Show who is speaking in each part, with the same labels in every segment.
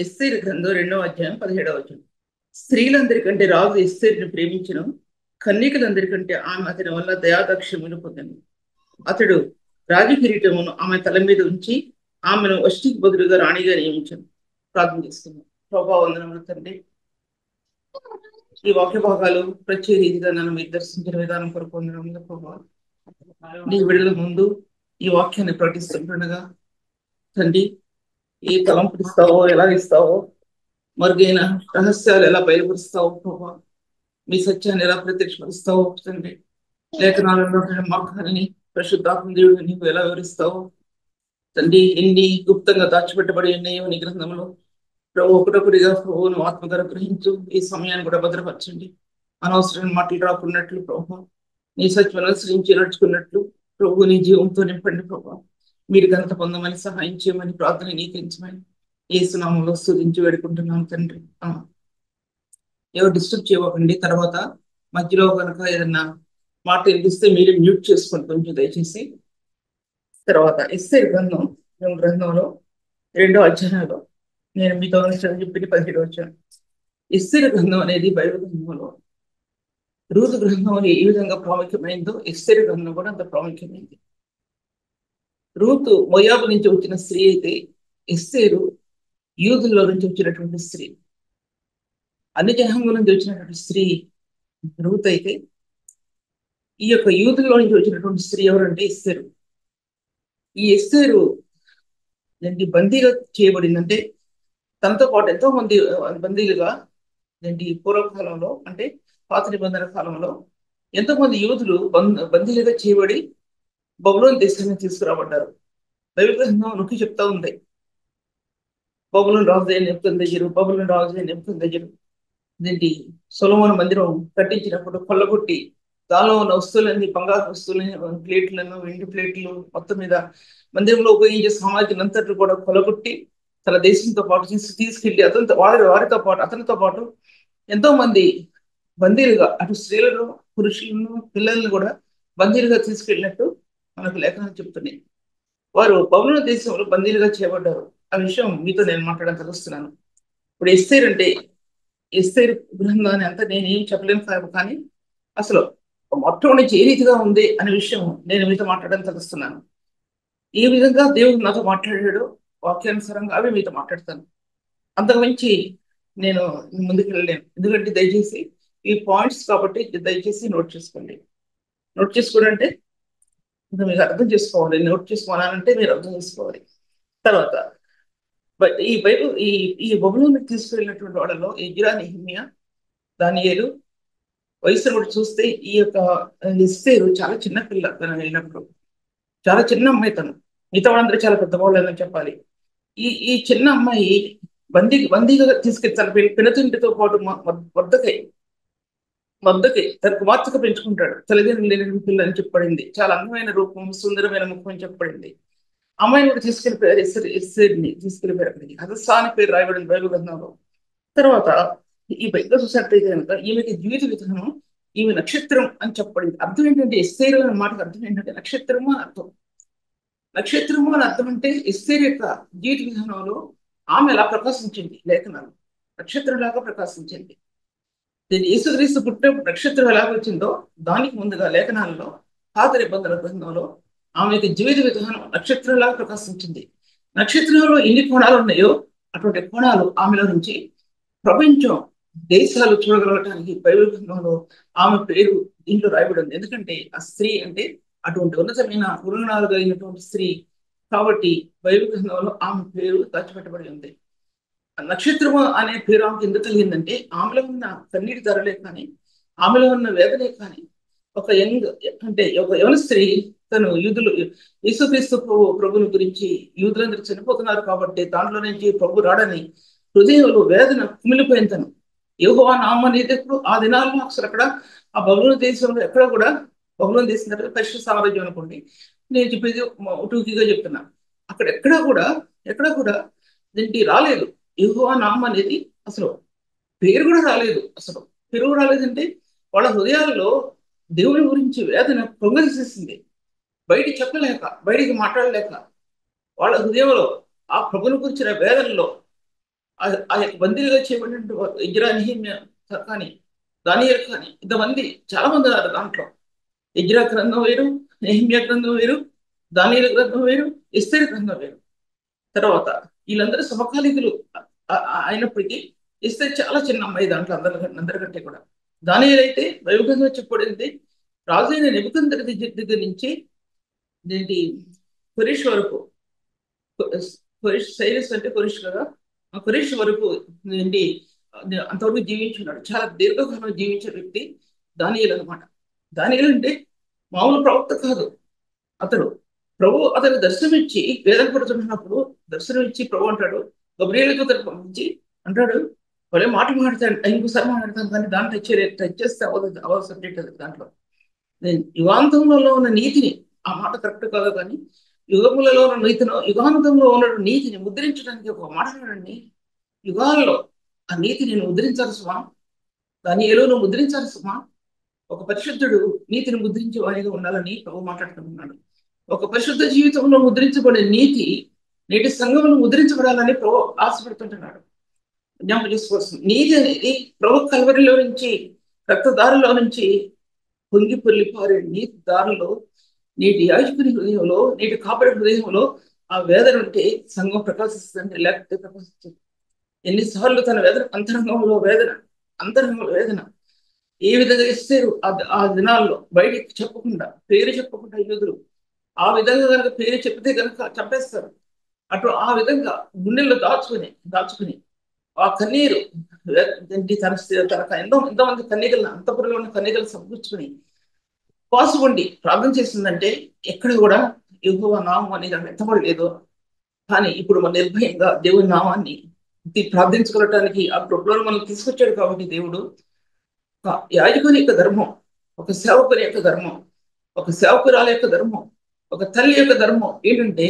Speaker 1: ఎస్తేరు గ్రంథం 2వ అధ్యాయం 17వ వచనం. స్త్రీలందరికంటే రాజు ఎస్తేరుని ప్రేమించను, కన్యకలందరికంటే ఆమె అతని వల్ల దయాదాక్షిణ్యములు పొందెను. అతడు రాజకిరీటమును ఆమె తల మీద ఉంచి ఆమెను వష్టికి బదులుగా రాణిగా నియమించను. ప్రార్థన చేస్తున్నాం. ప్రభా వందనములు తండ్రి. ఈ వాక్య భాగాలు ప్రత్యేక రీతిగా నన్ను మీరు దర్శించిన విధానం కొరకు వందనములు ప్రభా. నీ విడుదల ముందు ఈ వాక్యాన్ని ప్రకటిస్తుండగా తండ్రి, ఏ తలంపులు ఇస్తావో, ఎలా ఇస్తావో, మరుగైన రహస్యాలు ఎలా బయలుపరుస్తావో ప్రభా, మీ సత్యాన్ని ఎలా ప్రత్యక్షపరుస్తావో తండ్రి, లేఖనాలలో మార్గాన్ని పరిశుద్ధాత్మ దేవుడు నీవు ఎలా వివరిస్తావో తండ్రి, ఎన్ని గుప్తంగా దాచిపెట్టబడి ఉన్నాయో నీ గ్రంథంలో ప్రభు ఒకటొకటిగా ప్రభువును ఆత్మగా గ్రహించు. ఈ సమయాన్ని కూడా భద్రపరచండి. అనవసరమైన మాటలు రాకున్నట్లు ప్రభు, నీ సత్యం అనుసరించి నడుచుకున్నట్లు ప్రభు నీ జీవంతో నింపండి ప్రభు. మీరు ఘనత పొందమని సహాయం చేయమని ప్రార్థన నీకించమని ఏసునామంలో స్తుతించి వేడుకుంటున్నాను తండ్రి. ఎవరు డిస్టర్బ్ చేయకండి. తర్వాత మధ్యలో కనుక ఏదన్నా మాట వినిపిస్తే మీరు మ్యూట్ చేసుకోండి కొంచెం దయచేసి. తర్వాత ఎస్తేరు గ్రంథంలో 2వ అధ్యాయంలో నేను మీతో చెప్పింది 17వ వచనం. ఎస్తేరు గ్రంథం అనేది బైబిల్ గ్రంథంలో రూతు గ్రంథం ఏ విధంగా ప్రాముఖ్యమైందో ఎస్తేరు గ్రంథం కూడా అంత ప్రాముఖ్యమైంది. రూతు మొయాబు నుంచి వచ్చిన స్త్రీ అయితే ఎస్తేరు యూదుల్లో నుంచి వచ్చినటువంటి స్త్రీ, అన్ని జనాంగం నుంచి వచ్చినటువంటి స్త్రీ రూత్ అయితే ఈ యొక్క యూదుల్లో నుంచి వచ్చినటువంటి స్త్రీ ఎవరంటే ఎస్తేరు. ఈ ఎస్తేరు దానికి బందీగా చేయబడిందంటే తనతో పాటు ఎంతో మంది బందీలుగా పూర్వకాలంలో అంటే పాత నిబంధన కాలంలో ఎంతో మంది యూదులు బందీలుగా చేయబడి బబులోను దేశాన్ని తీసుకురాబడ్డారు. బైబిల్ గ్రంథం నొక్కి చెప్తా ఉంది, బబులోను రాజు అయిన నెబుకద్నెజరు దీనికి సొలొమోను మందిరం కట్టించినప్పుడు కొల్లగొట్టి దానిలో ఉన్న వస్తువులన్నీ, బంగారు వస్తువులని, ప్లేట్లను, వెండి ప్లేట్లు మొత్తం మీద మందిరంలో ఉపయోగించే సామాగ్రిని అంతట్లు కూడా కొలగొట్టి తన దేశంతో పాటు తీసుకెళ్లి అతనితో పాటు ఎంతో మంది బందీలుగా, అటు స్త్రీలను, పురుషులను, పిల్లలను కూడా బందీలుగా తీసుకెళ్ళినట్టు మనకు లేఖనాలు చెప్తున్నాయి. వారు బబులోను దేశంలో బందీలుగా చేయబడ్డారు. ఆ విషయం మీతో నేను మాట్లాడడం తెలుస్తున్నాను. ఇప్పుడు ఎస్తేరు గ్రంథాన్ని అంతా నేనేం చెప్పలేను, కానీ అసలు మొట్టమొదటి ఏ రీతిగా ఉంది అనే విషయం నేను మీతో మాట్లాడడం తెలుస్తున్నాను. ఏ విధంగా దేవుడు నాతో మాట్లాడాడో వాక్యానుసారంగా అవి మీతో మాట్లాడతాను. అంతకు మించి నేను ముందుకు వెళ్ళలేను. ఎందుకంటే దయచేసి ఈ పాయింట్స్ కాబట్టి దయచేసి నోట్ చేసుకోండి. నోట్ చేసుకోండి అంటే ఇంకా మీకు అర్థం చేసుకోవాలి. నోట్ చేసుకోవాలంటే మీరు అర్థం చేసుకోవాలి. తర్వాత ఈ బైబిల్ ఈ బబులోనికి తీసుకువెళ్ళినటువంటి వాళ్ళలో ఎజ్రా, నెహెమ్యా, దానియేలు వయసును కూడా చూస్తే ఈ యొక్క ఎస్తేరు చాలా చిన్న పిల్ల. తను వెళ్ళినప్పుడు చాలా చిన్న అమ్మాయి. తను మిగతా వాళ్ళందరూ చాలా పెద్దవాళ్ళని చెప్పాలి. ఈ చిన్న అమ్మాయి బందీగా తీసుకెళ్లి తన పినతుంటితో పాటు వద్దకై తన కుమార్తెగా పెంచుకుంటాడు. తల్లిదండ్రులు లేని పిల్ల అని చెప్పబడింది. చాలా అందమైన రూపం, సుందరమైన ముఖం అని చెప్పబడింది. అమ్మాయిని కూడా తీసుకెళ్లిపోయారు. ఎస్సేరిని తీసుకెళ్లిపోయారు అక్కడికి. హదస్సా అని పేరు రాయబడింది బైబిల్ గ్రంథంలో. తర్వాత ఈ బైబిల్ చూసినట్లయితే కనుక ఈమెకి జీవిత విధానం, ఈమె నక్షత్రం అని చెప్పబడింది. అర్థం ఏంటంటే ఎస్తేరు అనే మాటకు అర్థం ఏంటంటే నక్షత్రము అని అర్థం. నక్షత్రము అని అర్థం అంటే ఎస్తేరు యొక్క జీవిత విధానంలో ఆమె ఎలా ప్రకాశించింది, లేఖనాలు నక్షత్రంలాగా ప్రకాశించింది. యేసుక్రీస్తు పుట్టినప్పుడు నక్షత్రం ఎలా వచ్చిందో దానికి ముందుగా లేఖనాలలో పాత నిబంధన గ్రంథంలో ఆమెకి జీవిత విధానం నక్షత్రంలాగా ప్రకాశించింది. నక్షత్రంలో ఎన్ని కోణాలు ఉన్నాయో అటువంటి కోణాలు ఆమెలో నుంచి ప్రపంచం దేశాలు చూడగలగటానికి బైబిల్ గ్రంథంలో ఆమె పేరు దీంట్లో రాయబడి ఉంది. ఎందుకంటే ఆ స్త్రీ అంటే అటువంటి ఉన్నతమైన గుణగణాలు కలిగినటువంటి స్త్రీ కాబట్టి బైబిల్ గ్రంథంలో ఆమె పేరు దాచిపెట్టబడి ఉంది. నక్షత్రము అనే పేరు ఆమెకు ఎందుకు కలిగిందంటే ఆమెలో ఉన్న కన్నీటి ధరలే కానీ, ఆమెలో ఉన్న వేదనే కానీ, ఒక యవన స్త్రీ తను యేసుక్రీస్తు ప్రభుని గురించి యూదులందరూ చనిపోతున్నారు కాబట్టి దాంట్లో నుంచి ప్రభు రాడని హృదయంలో వేదన కుమిలిపోయిన తను యెహోవా నామం అనేది ఆ దినాల్లో అసలు అక్కడ ఆ బబులోను దేశంలో ఎక్కడ కూడా, బబులోను దేశం దగ్గర పరిశుద్ధ సామ్రాజ్యం అనుకోండి, నేను చెప్పేది టూకీగా చెప్తున్నా, అక్కడ ఎక్కడ కూడా దీనికి రాలేదు. యెహోవా నామం అనేది అసలు పేరు కూడా రాలేదు. అసలు పేరు రాలేదంటే వాళ్ళ హృదయాల్లో దేవుని గురించి వేదన పొంగలిసేసింది. బయటికి మాట్లాడలేక వాళ్ళ హృదయంలో ఆ ప్రభుని గురించిన వేదనలో ఆ యొక్క బందీలుగా చేయబడిన ఎజ్రా, నెహెమ్యా కానీ దానియేలు కానీ ఇంతమంది చాలా మంది ఉన్నారు దాంట్లో. ఎజ్రా గ్రంథం వేరు, నెహెమ్యా గ్రంథం వేరు, దానియేలు గ్రంథం వేరు, ఎస్తేరు గ్రంథం వేరు. తర్వాత వీళ్ళందరూ సమకాలీకులు అయినప్పటికీ ఎస్తేరు చాలా చిన్న అమ్మాయి దాంట్లో అందరికంటే కూడా. దానియేలు అయితే వైభవంగా చెప్పబడింది రాజు అయిన నెబుకద్నెజరు దగ్గర నుంచి ఏంటి కొరీష్ వరకు, సైరస్ అంటే కొరీష్ కదా, ఆ కొరీష్ వరకు ఏంటి అంతవరకు జీవించున్నాడు. చాలా దీర్ఘకాలం జీవించిన వ్యక్తి దానియేలు అనమాట. దానియేలు అంటే మామూలు ప్రవక్త కాదు. అతడు అతను దర్శనమిచ్చి వేదన పడుతున్నప్పుడు దర్శనమిచ్చి ప్రభు అంటాడు, గబ్రియేలుతో పంపించి అంటాడు, వాళ్ళే మాట మాట్లాడతాడు, ఇంకోసారి మాట్లాడతాను కానీ దాంట్లో టచ్ చేస్తే అవ్వదు సబ్జెక్ట్ అది. దాంట్లో యుగాంతంలో ఉన్న నీతిని, ఆ మాట కరెక్ట్ కాదు కానీ యుగములలో ఉన్న నీతిని, యుగాంతంలో ఉన్న నీతిని ముద్రించడానికి ఒక మాట్లాడండి. యుగాల్లో ఆ నీతిని ముద్రించాలి సుమా, దాని ఏలోను ముద్రించాలి సుమా. ఒక పరిశుద్ధుడు నీతిని ముద్రించే వారిగా ఉండాలని ప్రభు మాట్లాడుతున్నాడు. ఒక పరిశుద్ధ జీవితంలో ముద్రించబడే నీతి నేటి సంఘంలో ముద్రించబడాలని ప్రభు ఆశపడుతుంటున్నాడు. జ్ఞాపకం చేసుకోవాల్సింది నీతి అనేది ప్రభు కల్వరిలో నుంచి, రక్తదారులో నుంచి పొంగి పొల్లి పారే నీతి దారిలో నేటి యాజకుని హృదయంలో, నేటి కాపరి హృదయంలో ఆ వేదన ఉంటే సంఘం ప్రకాశిస్తుంది, లేకపోతే ప్రకాశిస్తుంది. ఎన్నిసార్లు తన వేదన అంతరంగంలో వేదన ఏ విధంగా ఇస్తారు ఆ దినాల్లో బయటికి చెప్పకుండా, పేరు చెప్పకుండా యూదులు ఆ విధంగా కనుక పేరు చెప్తే కనుక చంపేస్తారు. అటు ఆ విధంగా గుండెల్లో దాచుకుని ఆ కన్నీరు తన ఎంతోమంది కన్నీగలను, అంతపురంలో ఉన్న కన్నీగలను సమకూర్చుకుని ఉపవాసం ఉండి ప్రార్థన చేసిందంటే ఎక్కడ కూడా యెహోవా నామం అనేది ఎత్తబడలేదు. కానీ ఇప్పుడు మన నిర్భయంగా దేవుని నామాన్ని ప్రార్థించుకోవటానికి ఆ కృపలో మనం తీసుకొచ్చాడు. కాబట్టి దేవుడు యాజకుని యొక్క ధర్మం, ఒక సేవకుని యొక్క ధర్మం, ఒక సేవకురాల యొక్క ధర్మం, ఒక తల్లి యొక్క ధర్మం ఏంటంటే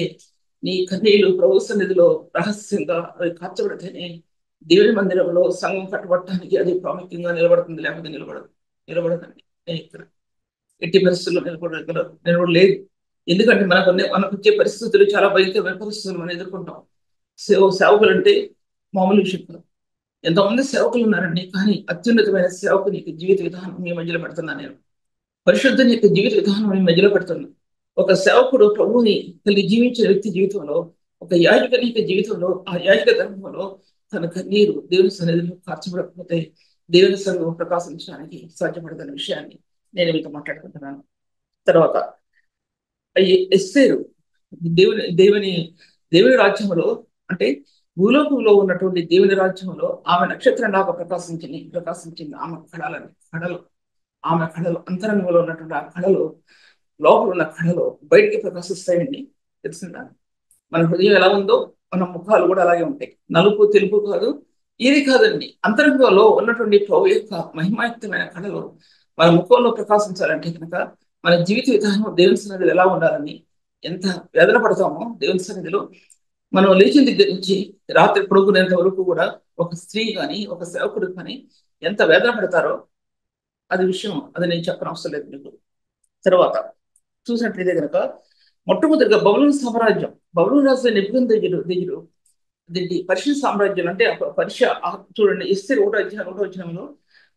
Speaker 1: నీ కన్నీళ్లు ప్రభు సన్నిధిలో రహస్యంగా అవి కార్చబడితేనే దేవుని మందిరంలో సంఘం కట్టబడటానికి అది ప్రాముఖ్యంగా నిలబడుతుంది, లేకపోతే నిలబడదండి. ఇక్కడ ఎట్టి పరిస్థితుల్లో నిలబడలేదు. ఎందుకంటే మనకు వచ్చే పరిస్థితులు చాలా భయంకరమైన పరిస్థితులు మనం ఎదుర్కొంటాం. సేవకులు అంటే మామూలు విషయం కాదు. ఎంతోమంది సేవకులు ఉన్నారండి, కానీ అత్యున్నతమైన సేవకుని యొక్క జీవిత విధానం మీ మధ్యలో పెడుతున్నాను నేను. పరిశుద్ధుని యొక్క జీవిత విధానం మీ మధ్యలో పెడుతున్నాను. ఒక సేవకుడు ప్రభువుని కలిగి జీవించిన వ్యక్తి జీవితంలో, ఒక యాజకుని యొక్క జీవితంలో, ఆ యాజక ధర్మంలో తన కన్నీరు దేవుని సన్నిధిలో కార్చబడకపోతే దేవుని సంఘం ప్రకాశించడానికి సాధ్యపడదన్న విషయాన్ని నేను మీతో మాట్లాడుకుంటున్నాను. తర్వాత ఎస్తేరు దేవుని రాజ్యంలో, అంటే భూలోకంలో ఉన్నటువంటి దేవుని రాజ్యంలో ఆమె నక్షత్రంలాగా ప్రకాశించింది. ఆమె కళలు అంతరంగంలో ఉన్నటువంటి ఆ కళలు, లోపల ఉన్న కళలు బయటికి ప్రకాశిస్తాయండి. తెలిసిందా? మన హృదయం ఎలా ఉందో మన ముఖాలు కూడా అలాగే ఉంటాయి. నలుపు తెలుపు కాదు, ఇది కాదండి. అంతరంగంలో ఉన్నటువంటి ప్రభు యొక్క మహిమాయుక్తమైన కళలు మన ముఖంలో ప్రకాశించాలంటే కనుక మన జీవిత విధానం దేవుని సన్నిధిలో ఎలా ఉండాలని, ఎంత వేదన పడతామో దేవుని సన్నిధిలో. మనం లేచిన దగ్గర నుంచి రాత్రి పడుకునేంత వరకు కూడా ఒక స్త్రీ కానీ ఒక సేవకుడు కానీ ఎంత వేదన పడతారో అది నేను చెప్పనవసరం అవసరం లేదు మీకు. తర్వాత చూసినట్లయితే కనుక మొట్టమొదటిగా బబులోను రాజు నెబుకద్నెజరు దీనికి పర్షియా సామ్రాజ్యం అంటే పర్షియా. చూడండి, ఎస్తేరు 1:1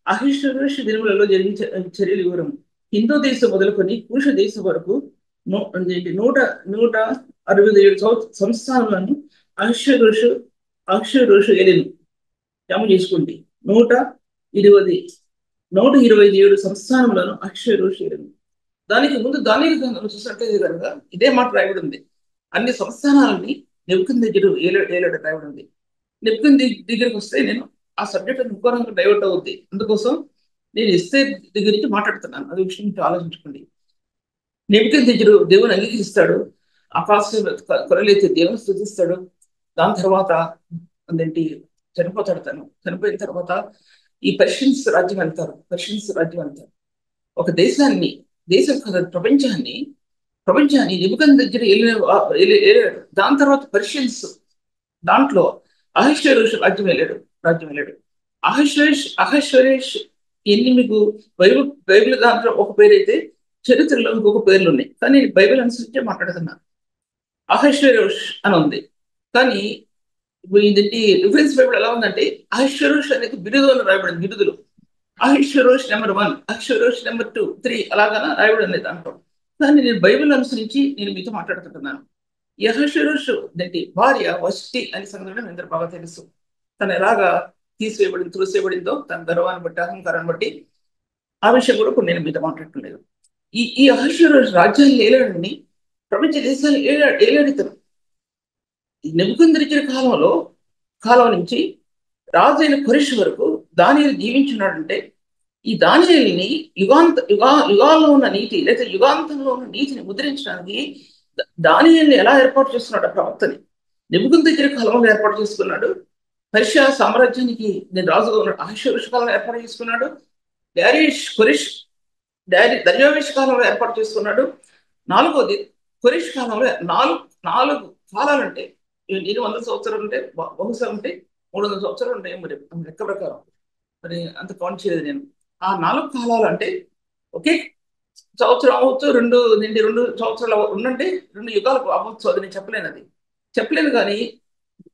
Speaker 1: అహష్వేరోషు దినములలో జరిగిన చర్యలు వివరము. హిందూ దేశం మొదలుకొని కూష దేశం వరకు 167 సంస్థానాలను అహష్వేరోషు ఏలిను. జమ చేసుకోండి, 127 సంస్థానములను అహష్వేరోషు ఏలిను. దానికి ముందు దానియేలు గ్రంథంలో చూసినట్లయితే కనుక ఇదే మాట రాయబడి ఉంది. అన్ని సంస్థానాలని నెబుకద్నెజరు ఏలాడు రాయబడి ఉంది. దగ్గరికి వస్తే నేను ఆ సబ్జెక్ట్ ఇంకోరంగా డైవర్ట్ అవుద్ది. అందుకోసం నేను ఎస్తేరు దగ్గర నుంచి మాట్లాడుతున్నాను. అది విషయం ఆలోచించుకోండి. నెబుకద్నెజరు దేవుని అంగీకరిస్తాడు, ఆకాశం కొరలైతే దేవుని స్తుతిస్తాడు. దాని తర్వాత చనిపోతాడు. చనిపోయిన తర్వాత ఈ పర్షియన్స్ రాజ్యం వెళ్తారు. ఒక దేశం కాదు, ప్రపంచాన్ని నెబుకద్నెజరు ఏలాడు. దాని తర్వాత పర్షియన్స్, దాంట్లో అహష్వేరోషు రాజ్యం వెళ్ళాడు. అహష్వేరోష్ ఎన్ని మీకు బైబిల్ దాంట్లో ఒక పేరు అయితే చరిత్రలో ఇంకొక పేర్లు ఉన్నాయి, కానీ బైబిల్ అనుసరించే మాట్లాడుతున్నాను. అహష్వేరోష్ అని ఉంది, కానీ ఇదేంటి రిఫరెన్స్ బైబిల్ ఎలా ఉందంటే అహష్వేరోష్ అనేది బిరుదులు రాయబడింది, బిరుదులు. అహష్వేరోష్ నెంబర్ 1, అహష్వేరోష్ నెంబర్ 2, 3 అలాగా రాయబడి ఉంది దాంట్లో. కానీ నేను బైబిల్ అనుసరించి నేను మీతో మాట్లాడుతుంటున్నాను. ఈ అహష్వేరోష్ భార్య వష్టి అనే సంగతి మీ అందరూ బాగా తెలుసు. తను ఎలాగా తీసివేయబడింది, తులసివేయబడిందో తన గర్వాన్ని బట్టి, అహంకారాన్ని బట్టి, ఆ విషయం కూడా ఇప్పుడు నేను మీతో మాట్లాడటం లేదు. ఈ అహష్వేరోష్ రాజ్యాన్ని ఏలాడని, ప్రపంచ దేశాన్ని ఏలాడితను. ఈ నెబుకద్నెజరు కాలం నుంచి రాజైన కొరెష్ వరకు దానియేలు జీవించున్నాడంటే, ఈ దానియేలుని యుగాల్లో ఉన్న నీతి లేదా యుగాంతంలో ఉన్న నీతిని ముద్రించడానికి దానియేలుని ఎలా ఏర్పాటు చేస్తున్నాడు ఆ ప్రవక్తని? నెబుకద్నెజరు కాలంలో ఏర్పాటు చేసుకున్నాడు. పర్షియా సామ్రాజ్యానికి నేను రాజుగా ఉన్నాడు అహష్వేరోష్ కాలంలో ఏర్పాటు చేసుకున్నాడు. డారియస్ కొరెష్ దర్యావేష్ కాలంలో ఏర్పాటు చేసుకున్నాడు. నాలుగోది కొరెష్ కాలంలో నాలుగు కాలాలు ఉంటాయి. ఎన్ని 100 సంవత్సరాలు ఉంటే బహుశా ఉంటే 300 సంవత్సరాలు ఉంటాయి మరి లెక్క ప్రకారం. మరి అంత కౌంట్ చేయలేదు నేను. ఆ 4 కాలాలు అంటే ఒకే సంవత్సరం అవ్వచ్చు, రెండు సంవత్సరాలు ఉండంటే 2 యుగాలకు అవ్వచ్చు. అది నేను చెప్పలేను, అది చెప్పలేను. కానీ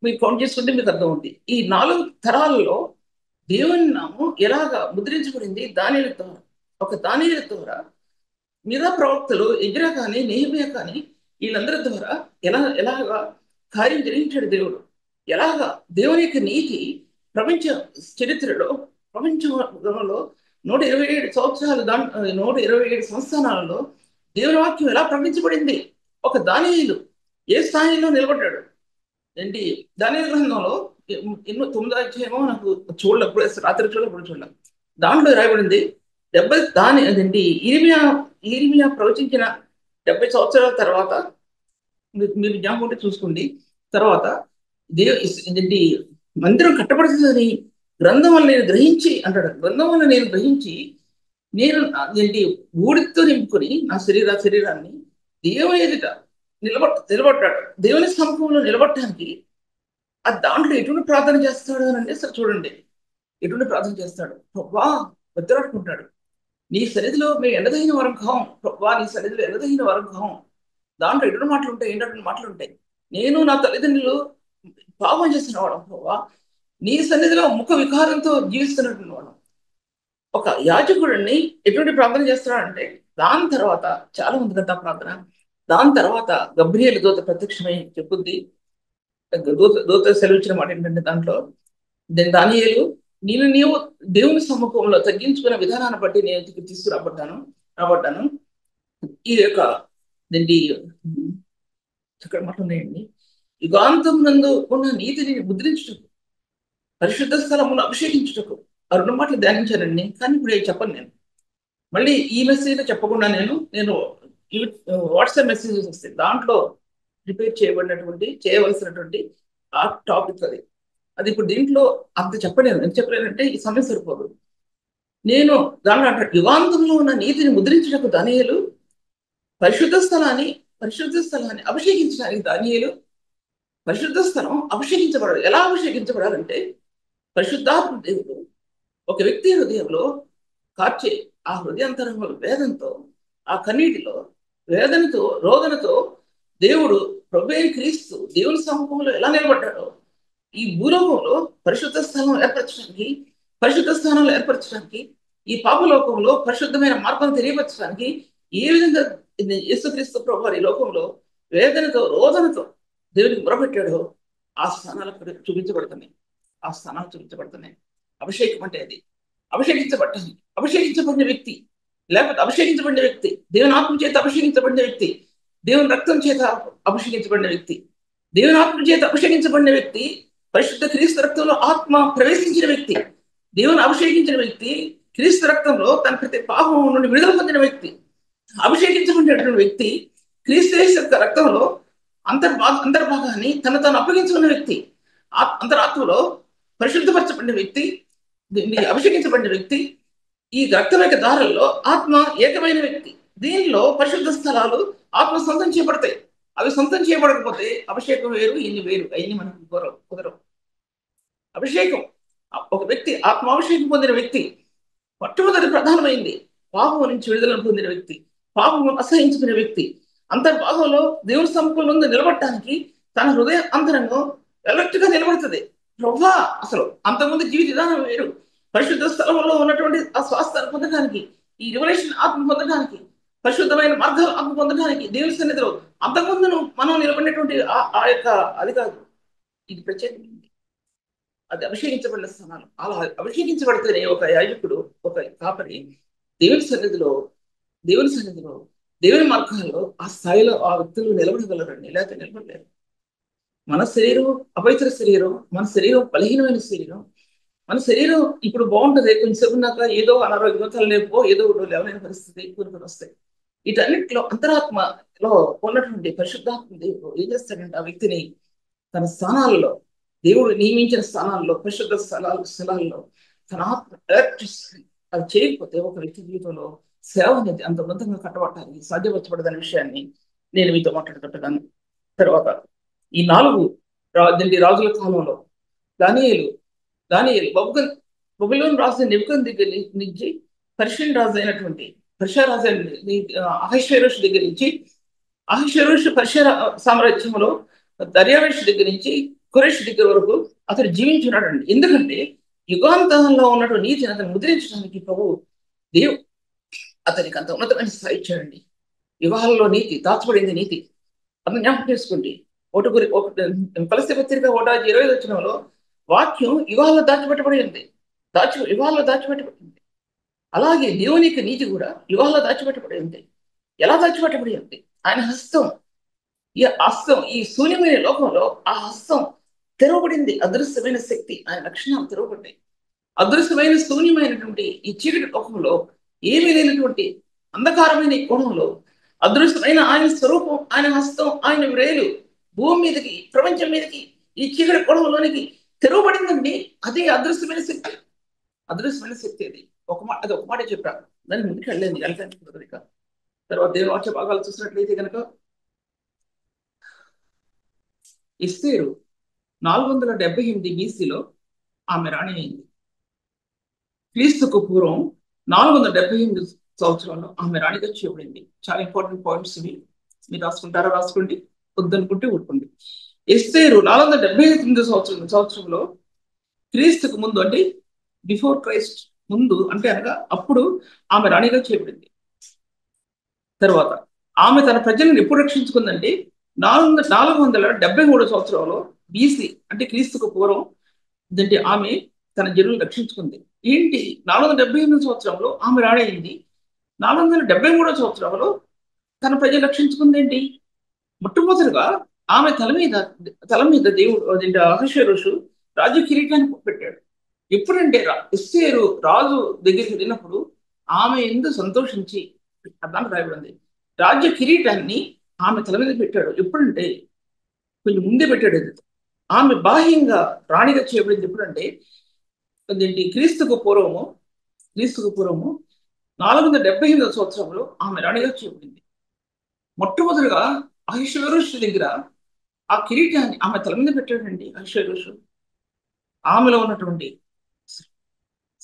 Speaker 1: మీకు కౌంట్ చేసుకుంటే మీకు అర్థం అవుతుంది. ఈ 4 తరాలలో దేవుని నామం ఎలాగా ముద్రించబడింది దానియేలు ద్వారా. ఒక దానియేలు ద్వారా మిగతా ప్రవక్తలు ఎజ్రా కానీ, నెహెమ్యా కానీ వీళ్ళందరి ద్వారా ఎలాగా కార్యం జరిగించాడు దేవుడు. ఎలాగా దేవుని యొక్క నీతి ప్రపంచ చరిత్రలో, ప్రపంచంలో 127 సంవత్సరాలు 127 సంస్థానాలలో దేవుని వాక్యం ఎలా ప్రకటించబడింది. ఒక దానియేలు ఏ స్థాయిలో నిలబడ్డాడు ఏంటి? దానియేలు గ్రంథంలో ఎన్నో 9వ అధ్యాయమో నాకు చూడలేదు, రాత్రి చూడలేదు. దాంట్లో రాయబడింది 70 అదేంటి ఇర్మియా ప్రవచించిన 70 సంవత్సరాల తర్వాత, మీరు జ్ఞాపకం ఉంటే చూసుకోండి. తర్వాత ఏంటి మందిరం కట్టబడుతుందని గ్రంథం వల్ల నేను గ్రహించి అంటాడు. గ్రంథం వల్ల నేను గ్రహించి నేను ఏంటి ఊడితో నింపుకొని నా శరీరాన్ని దేవుని ఎదుట నిలబడ్డాడు. దేవుని సముఖంలో నిలబడటానికి ఆ దాంట్లో ఎటువంటి ప్రార్థన చేస్తాడు అని అంటే సార్ చూడండి, ఎటువంటి ప్రార్థన చేస్తాడు. వా బెత్తలాడుకుంటాడు. నీ సన్నిధిలో మేము ఎండదగిన వరం కాం, వా నీ సన్నిధిలో ఎండదగిన వరం కాం. దాంట్లో ఎటువంటి మాటలు ఉంటాయి, ఏంటటువంటి మాటలు ఉంటాయి. నేను నా తల్లిదండ్రులు పాపం చేసిన వాడు వా, నీ సన్నిధిలో ముఖ వికారంతో జీవిస్తున్నటువంటి వాడు. ఒక యాజకుడిని ఎటువంటి ప్రార్థన చేస్తున్నాడంటే, దాని తర్వాత చాలా ఉంది కదా ప్రార్థన. దాని తర్వాత గబ్రియేలు దూత ప్రత్యక్షమై చెప్పుద్ది. దూత సెలవిచ్చిన మాట ఏంటంటే దాంట్లో దానియేలు నీవు దేవుని సమ్ముఖంలో తగ్గించుకున్న విధానాన్ని బట్టి నేను రాబడ్డాను. ఈ యొక్క ఇక్కడ మాట ఉన్నాయండి. యుగాంతం నందు ఉన్న నీతిని ముద్రించుటకు, పరిశుద్ధ స్థలమును అభిషేకించుటకు ఆ 2 మాటలు ధ్యానించానండి. కానీ ఇప్పుడు చెప్పను నేను. మళ్ళీ ఈ మెసేజ్ చెప్పకుండా నేను వాట్సాప్ మెసేజెస్ వస్తాయి, దాంట్లో ప్రిపేర్ చేయవలసినటువంటి ఆ టాపిక్ అది ఇప్పుడు దీంట్లో అంత చెప్పలేను. ఎంత చెప్పలేనంటే ఈ సమయం సరిపోదు. నేను దాంట్లో అంటే యుగాంతంలో ఉన్న నీతిని ముద్రించడానికి దానియేలు, పరిశుద్ధ స్థలాన్ని అభిషేకించడానికి దానియేలు. పరిశుద్ధ స్థలం అభిషేకించబడాలి. ఎలా అభిషేకించబడాలంటే పరిశుద్ధాత్మ దేవుడు ఒక వ్యక్తి హృదయంలో కార్చే ఆ హృదయాంతరంలో వేదంతో, ఆ కన్నీటిలో వేదనతో, రోదనతో దేవుడు ప్రభువైన క్రీస్తు దేవుని సముఖంలో ఎలా నిలబడ్డాడో ఈ భూలోకంలో పరిశుద్ధ స్థానంలో ఏర్పరచడానికి, ఈ పాపలోకంలో పరిశుద్ధమైన మార్గం తెలియపరచడానికి ఏ విధంగా యేసుక్రీస్తు ప్రభువు ఈ లోకంలో వేదనతో, రోదనతో దేవునికి మొరపెట్టాడో ఆ స్థానాలు చూపించబడుతున్నాయి. అభిషేకం అంటే అది అభిషేకించబడిన వ్యక్తి, లేకపోతే అభిషేకించబడిన వ్యక్తి, దేవుని ఆత్మ చేత అభిషేకించబడిన వ్యక్తి, దేవుని రక్తం చేత అభిషేకించబడిన వ్యక్తి, దేవుని ఆత్మ చేత అభిషేకించబడిన వ్యక్తి, పరిశుద్ధ క్రీస్తు రక్తంలో ఆత్మ ప్రవేశించిన వ్యక్తి, దేవుని అభిషేకించిన వ్యక్తి, క్రీస్తు రక్తంలో తన ప్రతి పాపం నుండి విడుదల పొందిన వ్యక్తి, అభిషేకించబడినటువంటి వ్యక్తి, క్రీస్తు రక్తంలో అంతర్భాగాన్ని తను అప్పగించుకున్న వ్యక్తి, అంతరాత్మలో పరిశుద్ధపరచబడిన వ్యక్తి, అభిషేకించబడిన వ్యక్తి, ఈ రక్తం యొక్క దారుల్లో ఆత్మ ఏకమైన వ్యక్తి. దీనిలో పరిశుద్ధ స్థలాలు ఆత్మ సొంతం చేయబడతాయి. అవి సొంతం చేయబడకపోతే అభిషేకం వేరు, ఇన్ని వేరు, అన్ని మనకు కుదరవు. అభిషేకం ఒక వ్యక్తి ఆత్మాభిషేకం పొందిన వ్యక్తి మొట్టమొదటి ప్రధానమైంది పాపం నుంచి విడుదలను పొందిన వ్యక్తి, పాపం అసహించుకునే వ్యక్తి, అంతర్భాగంలో దేవుని సముఖం నుండి నిలబడటానికి తన హృదయ అంతరంగం అలర్ట్ గా నిలబడుతుంది. ప్రభా, అసలు అంతకుముందు జీవిత విధానం వేరు. పరిశుద్ధ స్థలంలో ఉన్నటువంటి ఆ స్వాస్థాన్ని పొందడానికి, ఈ రివల్యూషన్ ఆత్మ పొందడానికి, పరిశుద్ధమైన మార్గాలు ఆత్మ పొందడానికి దేవుని సన్నిధిలో అంతకుముందు మనం నిలబడినటువంటి ఆ యొక్క అది కాదు, ఇది ప్రత్యేకమైనది. అది అభిషేకించబడిన స్థానాలు. అలా అభిషేకించబడితేనే ఒక యాజకుడు, ఒక కాపరి దేవుని సన్నిధిలో దేవుని సన్నిధిలో దేవుని మార్గాల్లో ఆ స్థాయిలో ఆ వ్యక్తులు నిలబడగలరండి, లేకపోతే నిలబడలేరు. మన శరీరం అపవిత్ర శరీరం, మన శరీరం బలహీనమైన శరీరం. మన శరీరం ఇప్పుడు బాగుంటది, కొంచెంసేపు ఉన్నాక ఏదో అనారోగ్యం, తలనొప్పో ఏదో లేవలేని పరిస్థితి కూరుకొని వస్తాయి. వీటన్నిటిలో అంతరాత్మలో ఉన్నటువంటి పరిశుద్ధాత్మ దేవుడు ఏం చేస్తాడంటే ఆ వ్యక్తిని తన స్థానాల్లో, దేవుడు నియమించిన స్థానాల్లో, పరిశుద్ధ స్థలాల్లో తన ఆత్మ అలర్ట్ చేస్తుంది. అది చేయకపోతే ఒక వ్యక్తి జీవితంలో సేవ అనేది అంత ఉన్నతంగా కట్టబట్టాలి సాధ్యపరచబడదనే విషయాన్ని నేను మీతో మాట్లాడుతుంటాను. తర్వాత ఈ 4 రాజుల కాలంలో దానియేలు దానియేలు బబులోను రాజు నెబుకద్నెజర్ దగ్గర నుంచి పర్షియన్ రాజు అయినటువంటి పర్షియా రాజు అహష్వేరోషు దగ్గర నుంచి, అహష్వేరోషు పర్షియా సామ్రాజ్యంలో దర్యావేషు దగ్గర నుంచి ఖురేషు దగ్గర వరకు అతడు జీవించున్నాడండి. ఎందుకంటే యుగాంతంలో ఉన్నటువంటి నీతిని అతను ముద్రించడానికి ప్రభు దేవుడు అతనికి అంత ఉన్నతమైన స్థాయి ఇచ్చాడండి. యుగాలలో నీతి దాచబడింది, నీతి అతను జ్ఞాపకం చేసుకోండి. ఫలిష్య పత్రిక 1:20 వచనంలో వాక్యం యుగాల్లో దాచిపెట్టబడి ఉంది, యుగాల్లో దాచిపెట్టబడి ఉంది. అలాగే దేవునికి నీతి కూడా యుగాల్లో దాచిపెట్టబడి ఉంది. ఎలా దాచిపెట్టబడి ఉంది? ఆయన హస్తం, ఈ శూన్యమైన లోకంలో ఆ హస్తం తెరవబడింది. అదృశ్యమైన శక్తి, ఆయన లక్షణాలు తెరవబడ్డాయి. అదృశ్యమైన శూన్యమైనటువంటి ఈ చీకటి లోకంలో, ఏమీ లేనటువంటి అంధకారమైన ఈ కోణంలో అదృశ్యమైన ఆయన స్వరూపం, ఆయన హస్తం, ఆయన వ్రేలు భూమి మీదకి, ప్రపంచం మీదకి, ఈ చీకటి కోణంలోనికి తెరవబడిందండి. అదే అదృశ్యమైన శక్తి. అదృశ్యమైన శక్తి అది ఒక మాట చెప్పాను, దాన్ని ముందుకు వెళ్ళలేదు, వెళ్ళడానికి ఇక. తర్వాత దేవుని వాక్య భాగాలు చూసినట్లయితే కనుక ఎస్తేరు 478 BCలో ఆమె రాణి అయింది. క్రీస్తుకు పూర్వం 478 సంవత్సరంలో ఆమె రాణిగా చేయబడింది. చాలా ఇంపార్టెంట్ పాయింట్స్ ఇవి, మీరు రాసుకుంటారా రాసుకోండి, వద్దనుకుంటే ఊరుకోండి. ఎస్తేరు 478 సంవత్సరంలో క్రీస్తుకు ముందు, అంటే బిఫోర్ క్రైస్ట్ ముందు, అంటే అనగా అప్పుడు ఆమె రాణిగా చేయబడింది. తర్వాత ఆమె తన ప్రజలను ఎప్పుడు రక్షించుకుందంటే 473 సంవత్సరంలో BC, అంటే క్రీస్తుకు పూర్వం అంటే ఆమె తన జనులను రక్షించుకుంది. ఏంటి, 478 సంవత్సరంలో ఆమె రాణి అయింది, 473 సంవత్సరంలో తన ప్రజలు రక్షించుకుంది. ఏంటి, మొట్టమొదటిగా ఆమె తల మీద దేవుడు అహష్వేరోషు రాజు కిరీటాన్ని పెట్టాడు. ఎప్పుడంటే ఎస్తేరు రాజు దగ్గరికి వెళ్ళినప్పుడు ఆమె ఎందుకు సంతోషించి, దాన్ని రాయబడింది, రాజ్య కిరీటాన్ని ఆమె తల మీద పెట్టాడు. ఎప్పుడంటే కొంచెం ముందే పెట్టాడు. ఆమె బాహ్యంగా రాణిగా చేయబడింది ఎప్పుడంటే క్రీస్తుకు పూర్వము 478 సంవత్సరంలో ఆమె రాణిగా చేయబడింది. మొట్టమొదటిగా అహష్వేరోషు దగ్గర ఆ కిరీటాన్ని ఆమె తల మీద పెట్టాడండి అహష్వేరోషు. ఆమెలో ఉన్నటువంటి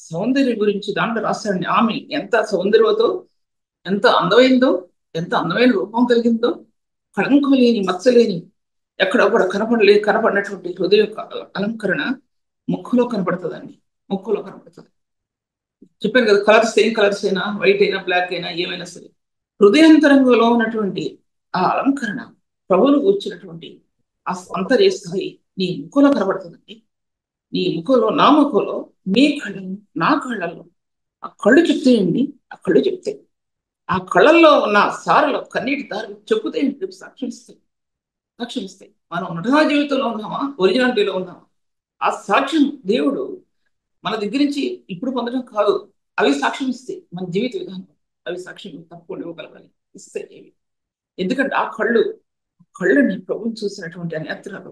Speaker 1: సౌందర్యం గురించి దాంట్లో రాశాడండి. ఆమె ఎంత సౌందర్యవతో, ఎంత అందమైందో, ఎంత అందమైన రూపం కలిగిందో, కళంకం లేని, మచ్చలేని, ఎక్కడ కూడా కనపడినటువంటి హృదయ అలంకరణ ముక్కులో కనపడుతుందండి. ముక్కులో కనపడుతుంది. చెప్పాను కదా, కలర్స్ ఏం కలర్స్ అయినా, వైట్ అయినా, బ్లాక్ అయినా, ఏమైనా సరే హృదయాంతరంగంలో ఉన్నటువంటి ఆ అలంకరణ, ప్రభువును వచ్చినటువంటి ఆ అంతర్య స్థాయి నీ ముక్కులో కనబడుతుందండి. నీ ముఖంలో, నా ముఖంలో, మీ కళ్ళను, నా కళ్ళల్లో, ఆ కళ్ళు చెప్తాయండి. ఆ కళ్ళు చెప్తాయి, ఆ కళ్ళల్లో ఉన్న సారలో కన్నీటి దారులు చెప్పుతాయండి, సాక్ష్యం ఇస్తాయి. మనం నటనా జీవితంలో ఉన్నామా, ఒరిజినాలిటీలో ఉన్నామా, ఆ సాక్ష్యం దేవుడు మన దగ్గర నుంచి ఇప్పుడు పొందడం కాదు, అవి సాక్ష్యం ఇస్తాయి. మన జీవిత విధానం అవి సాక్ష్యం తప్పకుండా ఇవ్వగలగాలి, ఇస్తాయి. ఎందుకంటే ఆ కళ్ళని ప్రభుని చూసినటువంటి ఆ నేత్రాలు,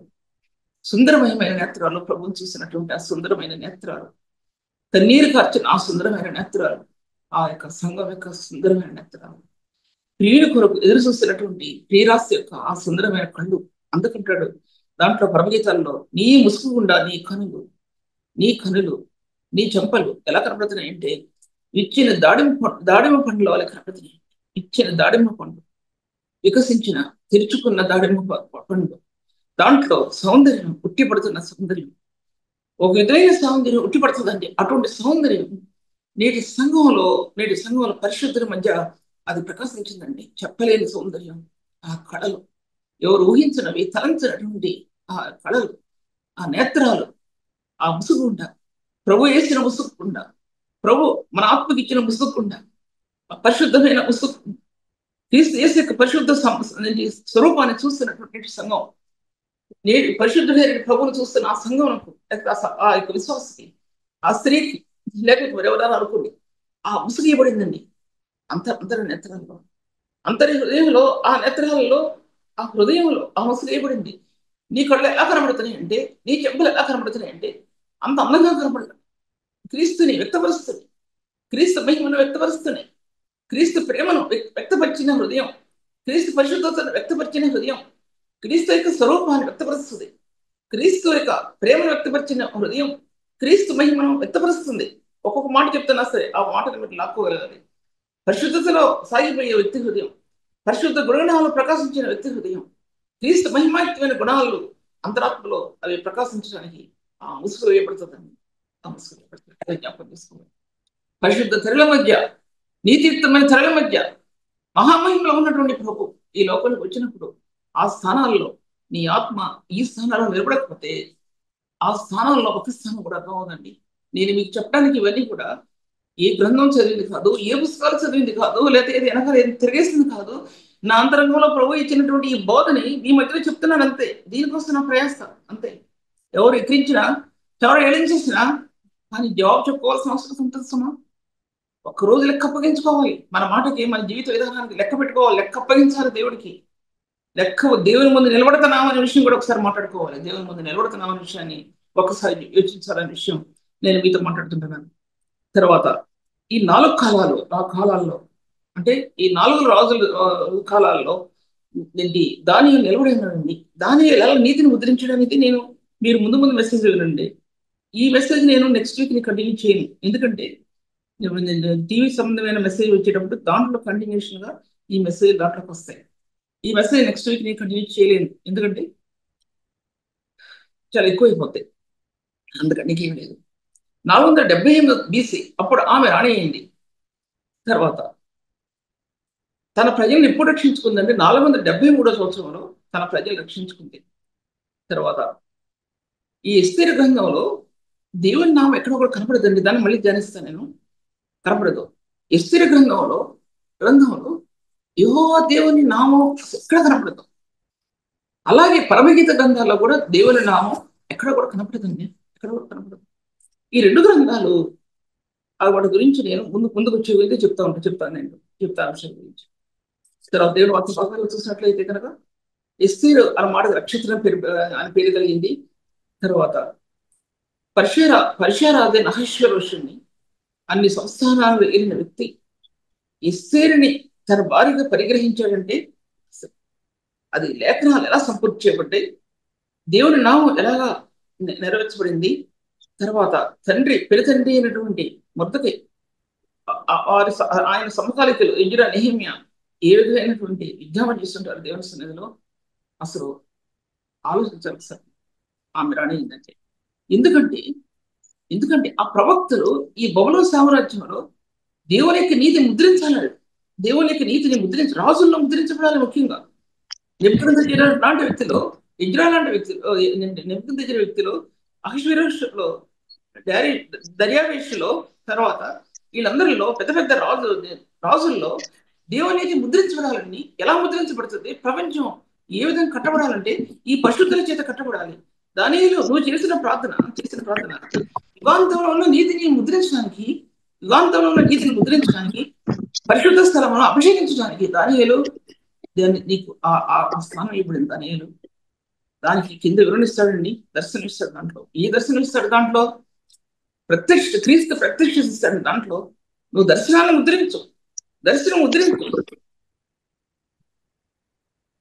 Speaker 1: సుందరమైన నేత్రాలు, ప్రభుని చూసినటువంటి ఆ సుందరమైన నేత్రాలు, కన్నీరు కార్చిన ఆ సుందరమైన నేత్రాలు, ఆ యొక్క సంఘం యొక్క సుందరమైన నేత్రాలు, ప్రియుడి కొరకు ఎదురు చూసినటువంటి ప్రియరాశి యొక్క ఆ సుందరమైన కళ్ళు. అందుకుంటాడు దాంట్లో పరమగీతాల్లో, నీ ముసుగు గుండా నీ కనులు, నీ చెంపలు ఎలా కనపడుతున్నాయంటే ఇచ్చిన దాడిమ పండ్ల వాళ్ళ కనపడుతున్నాయి. ఇచ్చిన దాడిమ పండు, వికసించిన తెరుచుకున్న దాడిమ పండు, దాంట్లో సౌందర్యం ఉట్టిపడుతున్న సౌందర్యం, ఒక విధమైన సౌందర్యం ఉట్టిపడుతుందండి. అటువంటి సౌందర్యం నేటి సంఘంలో పరిశుద్ధుల మధ్య అది ప్రకాశించిందండి. చెప్పలేని సౌందర్యం, ఆ కళలు, ఎవరు ఊహించినవి తలంచినటువంటి ఆ కళలు, ఆ నేత్రాలు, ఆ ముసుగుండ, ప్రభు వేసిన ముసుగుండ, ప్రభు మన ఆత్మకి ఇచ్చిన ముసుగుండ, ఆ పరిశుద్ధమైన ముసుగు, క్రీస్తు యేసు యొక్క పరిశుద్ధ స్వరూపాన్ని చూస్తున్నటువంటి సంఘం, నేటి పరిశుద్ధులైన ప్రభువును చూస్తున్న ఆ సంఘంకు, ఆ యొక్క విశ్వాసకి, ఆ స్త్రీకి, లేకపోతే మరెవరైనా అనుకోండి, ఆ ముసుగేయబడిందండి. అంతరి నేత్రాల్లో, అంతరి హృదయంలో, ఆ నేత్రాలలో, ఆ హృదయంలో ఆ ముసుగేయబడింది. నీ కళ్ళు ఎలా కనబడుతున్నాయి అంటే, నీ చెంపలు ఎలా కనబడుతున్నాయి అంటే, అంత అందంగా కనబడతాయి. క్రీస్తుని వ్యక్తపరుస్తుంది, క్రీస్తు మహిమను వ్యక్తపరుస్తున్నాయి, క్రీస్తు ప్రేమను వ్యక్తపరిచిన హృదయం, క్రీస్తు పరిశుద్ధతను వ్యక్తపరిచిన హృదయం, క్రీస్తు యొక్క స్వరూపాన్ని వ్యక్తపరుస్తుంది, క్రీస్తు యొక్క ప్రేమను వ్యక్తపరిచిన హృదయం క్రీస్తు మహిమను వ్యక్తపరుస్తుంది. ఒక్కొక్క మాట చెప్తున్నా సరే ఆ మాటను మీరు లాక్కోగలగాలి. పరిశుద్ధతలో సాగిపోయే వ్యక్తి హృదయం, పరిశుద్ధ గుణగణాలు ప్రకాశించిన వ్యక్తి హృదయం, క్రీస్తు మహిమాయుక్తమైన గుణాలు అంతరాత్మలో అవి ప్రకాశించడానికి ఆ ముసుగు వేయబడుతుందండి. ఆ ముసుగు వేయబడుతుంది, జ్ఞాపకం చేసుకోవాలి. పరిశుద్ధ తెరల మధ్య, నీతియుక్తమైన తెరల మధ్య మహామహిమలో ఉన్నటువంటి ప్రభు ఈ లోకానికి వచ్చినప్పుడు ఆ స్థానాల్లో నీ ఆత్మ ఈ స్థానాల్లో నిలబడకపోతే ఆ స్థానంలో ఒక స్థానం కూడా అర్థమవుదండి. నేను మీకు చెప్పడానికి ఇవన్నీ కూడా ఏ గ్రంథం చదివింది కాదు, ఏ పుస్తకాలు చదివింది కాదు, లేకపోతే ఏది వెనకాల ఏది తిరిగేసింది కాదు. నా అంతరంగంలో ప్రభు ఇచ్చినటువంటి ఈ బోధని మీ మధ్యలో చెప్తున్నాను అంతే. దీనికోసం నా ప్రయాస అంతే. ఎవరు ఎక్కించినా, ఎవరు ఏడించేసినా కానీ జవాబు చెప్పుకోవాల్సిన అవసరం ఉంటుంది సుమా. ఒక్కరోజు లెక్క అప్పగించుకోవాలి, మన మాటకి, మన జీవిత విధానానికి లెక్క పెట్టుకోవాలి, లెక్క అప్పగించాలి దేవుడికి. దేవుని ముందు నిలబడుతున్నామనే విషయం కూడా ఒకసారి మాట్లాడుకోవాలి. దేవుని ముందు నిలబడుతున్నామనే విషయాన్ని ఒకసారి యోచించాలనే విషయం నేను మీతో మాట్లాడుతుంటున్నాను. తర్వాత ఈ 4 కాలాలు, ఆ కాలాల్లో అంటే ఈ 4 రాజుల కాలాల్లో ఏంటి దానియేలు నిలబడి ఉన్నాడండి. దానియేలు ఎలా నీతిని ముద్రించడానికి మీరు ముందు ముందు మెసేజ్ వినండి. ఈ మెసేజ్ నేను నెక్స్ట్ వీక్ ని కంటిన్యూ చేయను. ఎందుకంటే టీవీ సంబంధమైన మెసేజ్ వచ్చేటప్పుడు దాంట్లో కంటిన్యూషన్ గా ఈ మెసేజ్ దాంట్లోకి వస్తాయి. ఈ మెసేజ్ నెక్స్ట్ వీక్ నేను కంటిన్యూ చేయలేను, ఎందుకంటే చాలా ఎక్కువ అయిపోతాయి. అందుకని నీకేం లేదు. 478 BC అప్పుడు ఆమె రాణి అయింది. తర్వాత తన ప్రజల్ని ఎప్పుడు రక్షించుకుందంటే 473 సంవత్సరంలో తన ప్రజలు రక్షించుకుంది. తర్వాత ఈ ఎస్తేరు గ్రంథంలో దేవుని నామం ఎక్కడ కూడా కనపడదండి. దాన్ని మళ్ళీ ధ్యానిస్తాను నేను. కనపడదు. ఎస్తేరు గ్రంథంలో యెహోవా దేవుని నామం ఎక్కడ కనపడదు. అలాగే పరమగీత గ్రంథాల్లో కూడా దేవుని నామం ఎక్కడ కూడా కనపడదండి, ఎక్కడ కూడా కనపడదు. ఈ 2 గ్రంథాలు వాటి గురించి నేను ముందుకు వచ్చే వెళ్తే చెప్తాను విషయం గురించి. తర్వాత దేవుడు వాటి భాగాలు చూసినట్లయితే కనుక ఎస్తేరు అన్న మాట నక్షత్రం అని పేరు కలిగింది. తర్వాత పర్షియారాజే నహశ్వరుషుని అన్ని సంస్థానాలు వెళ్ళిన వ్యక్తి ఎస్తేరుని తన భార్యగా పరిగ్రహించాడంటే అది లేఖనాలు ఎలా సంపూర్తి చేయబడ్డాయి, దేవుని నామం ఎలాగా నెరవేర్చబడింది. తర్వాత పెరితండ్రి అయినటువంటి మొర్దెకై ఆయన సమకాలికలు ఎజ్రా, నెహెమ్యా ఏ విధమైనటువంటి విజ్ఞాపన చేస్తుంటారు దేవుని సన్నిధిలో. అసలు ఆలోచించాలి సార్ ఆమె రాణి ఏంటంటే, ఎందుకంటే ఆ ప్రవక్తలు ఈ బబులోను సామ్రాజ్యంలో దేవుని యొక్క నీతి ముద్రించాలి. దేవుని యొక్క నీతిని రాజుల్లో ముద్రించబడాలి. ముఖ్యంగా నెబుకద్నెజరు లాంటి వ్యక్తిలో, ఇజ్రా లాంటి వ్యక్తిలో, నెబుకద్నెజరు వ్యక్తిలో, అహష్వేరోషులో, దర్యావేషులో, తర్వాత వీళ్ళందరిలో పెద్ద పెద్ద రాజుల్లో దేవునికి ముద్రించబడాలని. ఎలా ముద్రించబడుతుంది? ప్రపంచం ఏ విధంగా కట్టబడాలంటే ఈ పరిశుద్ధుల చేత కట్టబడాలి. దానిలో నువ్వు చేసిన ప్రార్థన యుగాంతంలో నీతిని ముద్రించడానికి, పరిశుద్ధ స్థలంలో అభిషేకించడానికి దానిలో నీకు ఆ స్థానం ఇవ్వబడింది. దానిలో దానికి కింద వివరణిస్తాడండి, దర్శనం ఇస్తాడు. దాంట్లో ఏ దర్శనం ఇస్తాడు? దాంట్లో క్రీస్తు ప్రత్యక్షిస్తాడు. దాంట్లో నువ్వు దర్శనం ముద్రించు.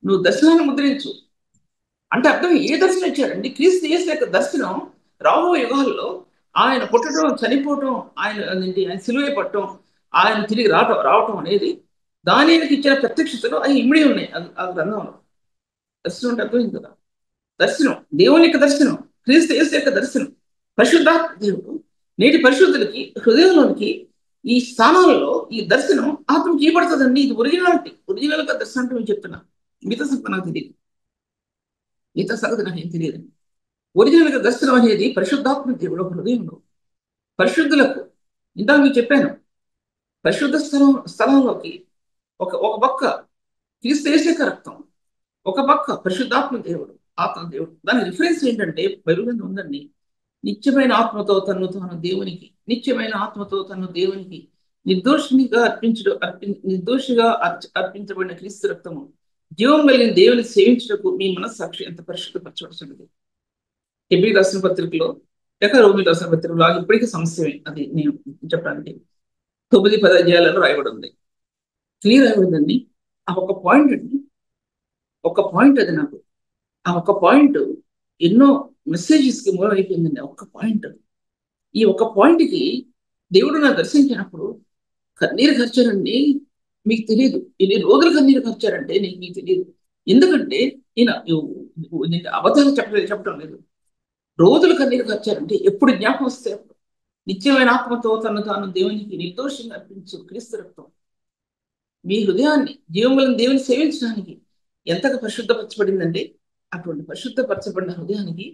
Speaker 1: నువ్వు దర్శనాన్ని ముద్రించు అంటే అర్థం ఏ దర్శనం ఇచ్చాడండి? క్రీస్తు యేసు యొక్క దర్శనం రాబో యుగాల్లో ఆయన పుట్టడం, చనిపోవటం, ఆయన సిలువ పట్టడం, ఆయన తిరిగి రావటం అనేది దానికి ఇచ్చిన ప్రత్యక్షతలు అవి ఇమిడి ఉన్నాయి ఆ గ్రంథంలో. దర్శనం అంటే అర్థమైంది కదా. దర్శనం, దేవుని యొక్క దర్శనం, క్రీస్తు యేసు యొక్క దర్శనం, పరిశుద్ధాత్మ దేవుడు నేటి పరిశుద్ధులకి హృదయంలోనికి ఈ స్థానాలలో ఈ దర్శనం ఆత్మకి ఇవ్వబడుతుందండి. ఇది ఒరిజినల్ గా దర్శనం అంటే నేను చెప్తున్నా. మిగతా సంగతి నాకు తెలియదు, మిగతా సంగతి నాకు ఏం తెలియదండి. ఒరిజినల్ గా దర్శనం అనేది పరిశుద్ధాత్మ దేవుడు హృదయంలో పరిశుద్ధులకు, ఇందాక మీకు చెప్పాను, పరిశుద్ధ స్థలంలోకి ఒక పక్క క్రీస్తు యేసు యొక్క రక్తం, ఒక పక్క పరిశుద్ధాత్మ దేవుడు, ఆత్మ దేవుడు. దాని రిఫరెన్స్ ఏంటంటే బైబిల్ గ్రంథం ఉందండి. నిత్యమైన ఆత్మతో తను దేవునికి, నిత్యమైన ఆత్మతో తను దేవునికి నిర్దోషిగా అర్పించబడిన క్రీస్తు రక్తము జీవం కలిగిన దేవుని సేవించుటకు మీ మనస్సాక్షి ఎంత పరిశుద్ధపరచబడుతున్నది. హెబ్రీ రాసిన పత్రికలో లేక రోమి రాసిన పత్రికలో ఇప్పటికీ సమస్యమే. అది నేను చెప్పడానికి 9-10 అధ్యాయాలలో రాయబడి ఉంది, క్లియర్ రాయబడిందండి. ఆ ఒక పాయింట్ అండి, ఒక పాయింట్ అది నాకు, ఆ ఒక పాయింట్ ఎన్నో మెసేజెస్ కి మూలం అయిపోయిందండి. ఒక్క పాయింట్, ఈ ఒక్క పాయింట్ కి దేవుడు నాకు దర్శించినప్పుడు కన్నీరు ఖర్చారండి. మీకు తెలియదు ఎన్ని రోజులు కన్నీరు ఖర్చారంటే మీకు తెలియదు. ఎందుకంటే ఈయన అబద్ధాలు చెప్పడం లేదు. రోజులు కన్నీరు ఖర్చారంటే ఎప్పుడు జ్ఞాపకం వస్తే నిత్యమైన ఆత్మతో తాను దేవునికి నిర్దోషంగా అర్పించు క్రీస్తు రక్తం మీ హృదయాన్ని జీవములను దేవుని సేవించడానికి ఎంతగా పరిశుద్ధపరచబడిందంటే అటువంటి పరిశుద్ధపరచబడిన హృదయానికి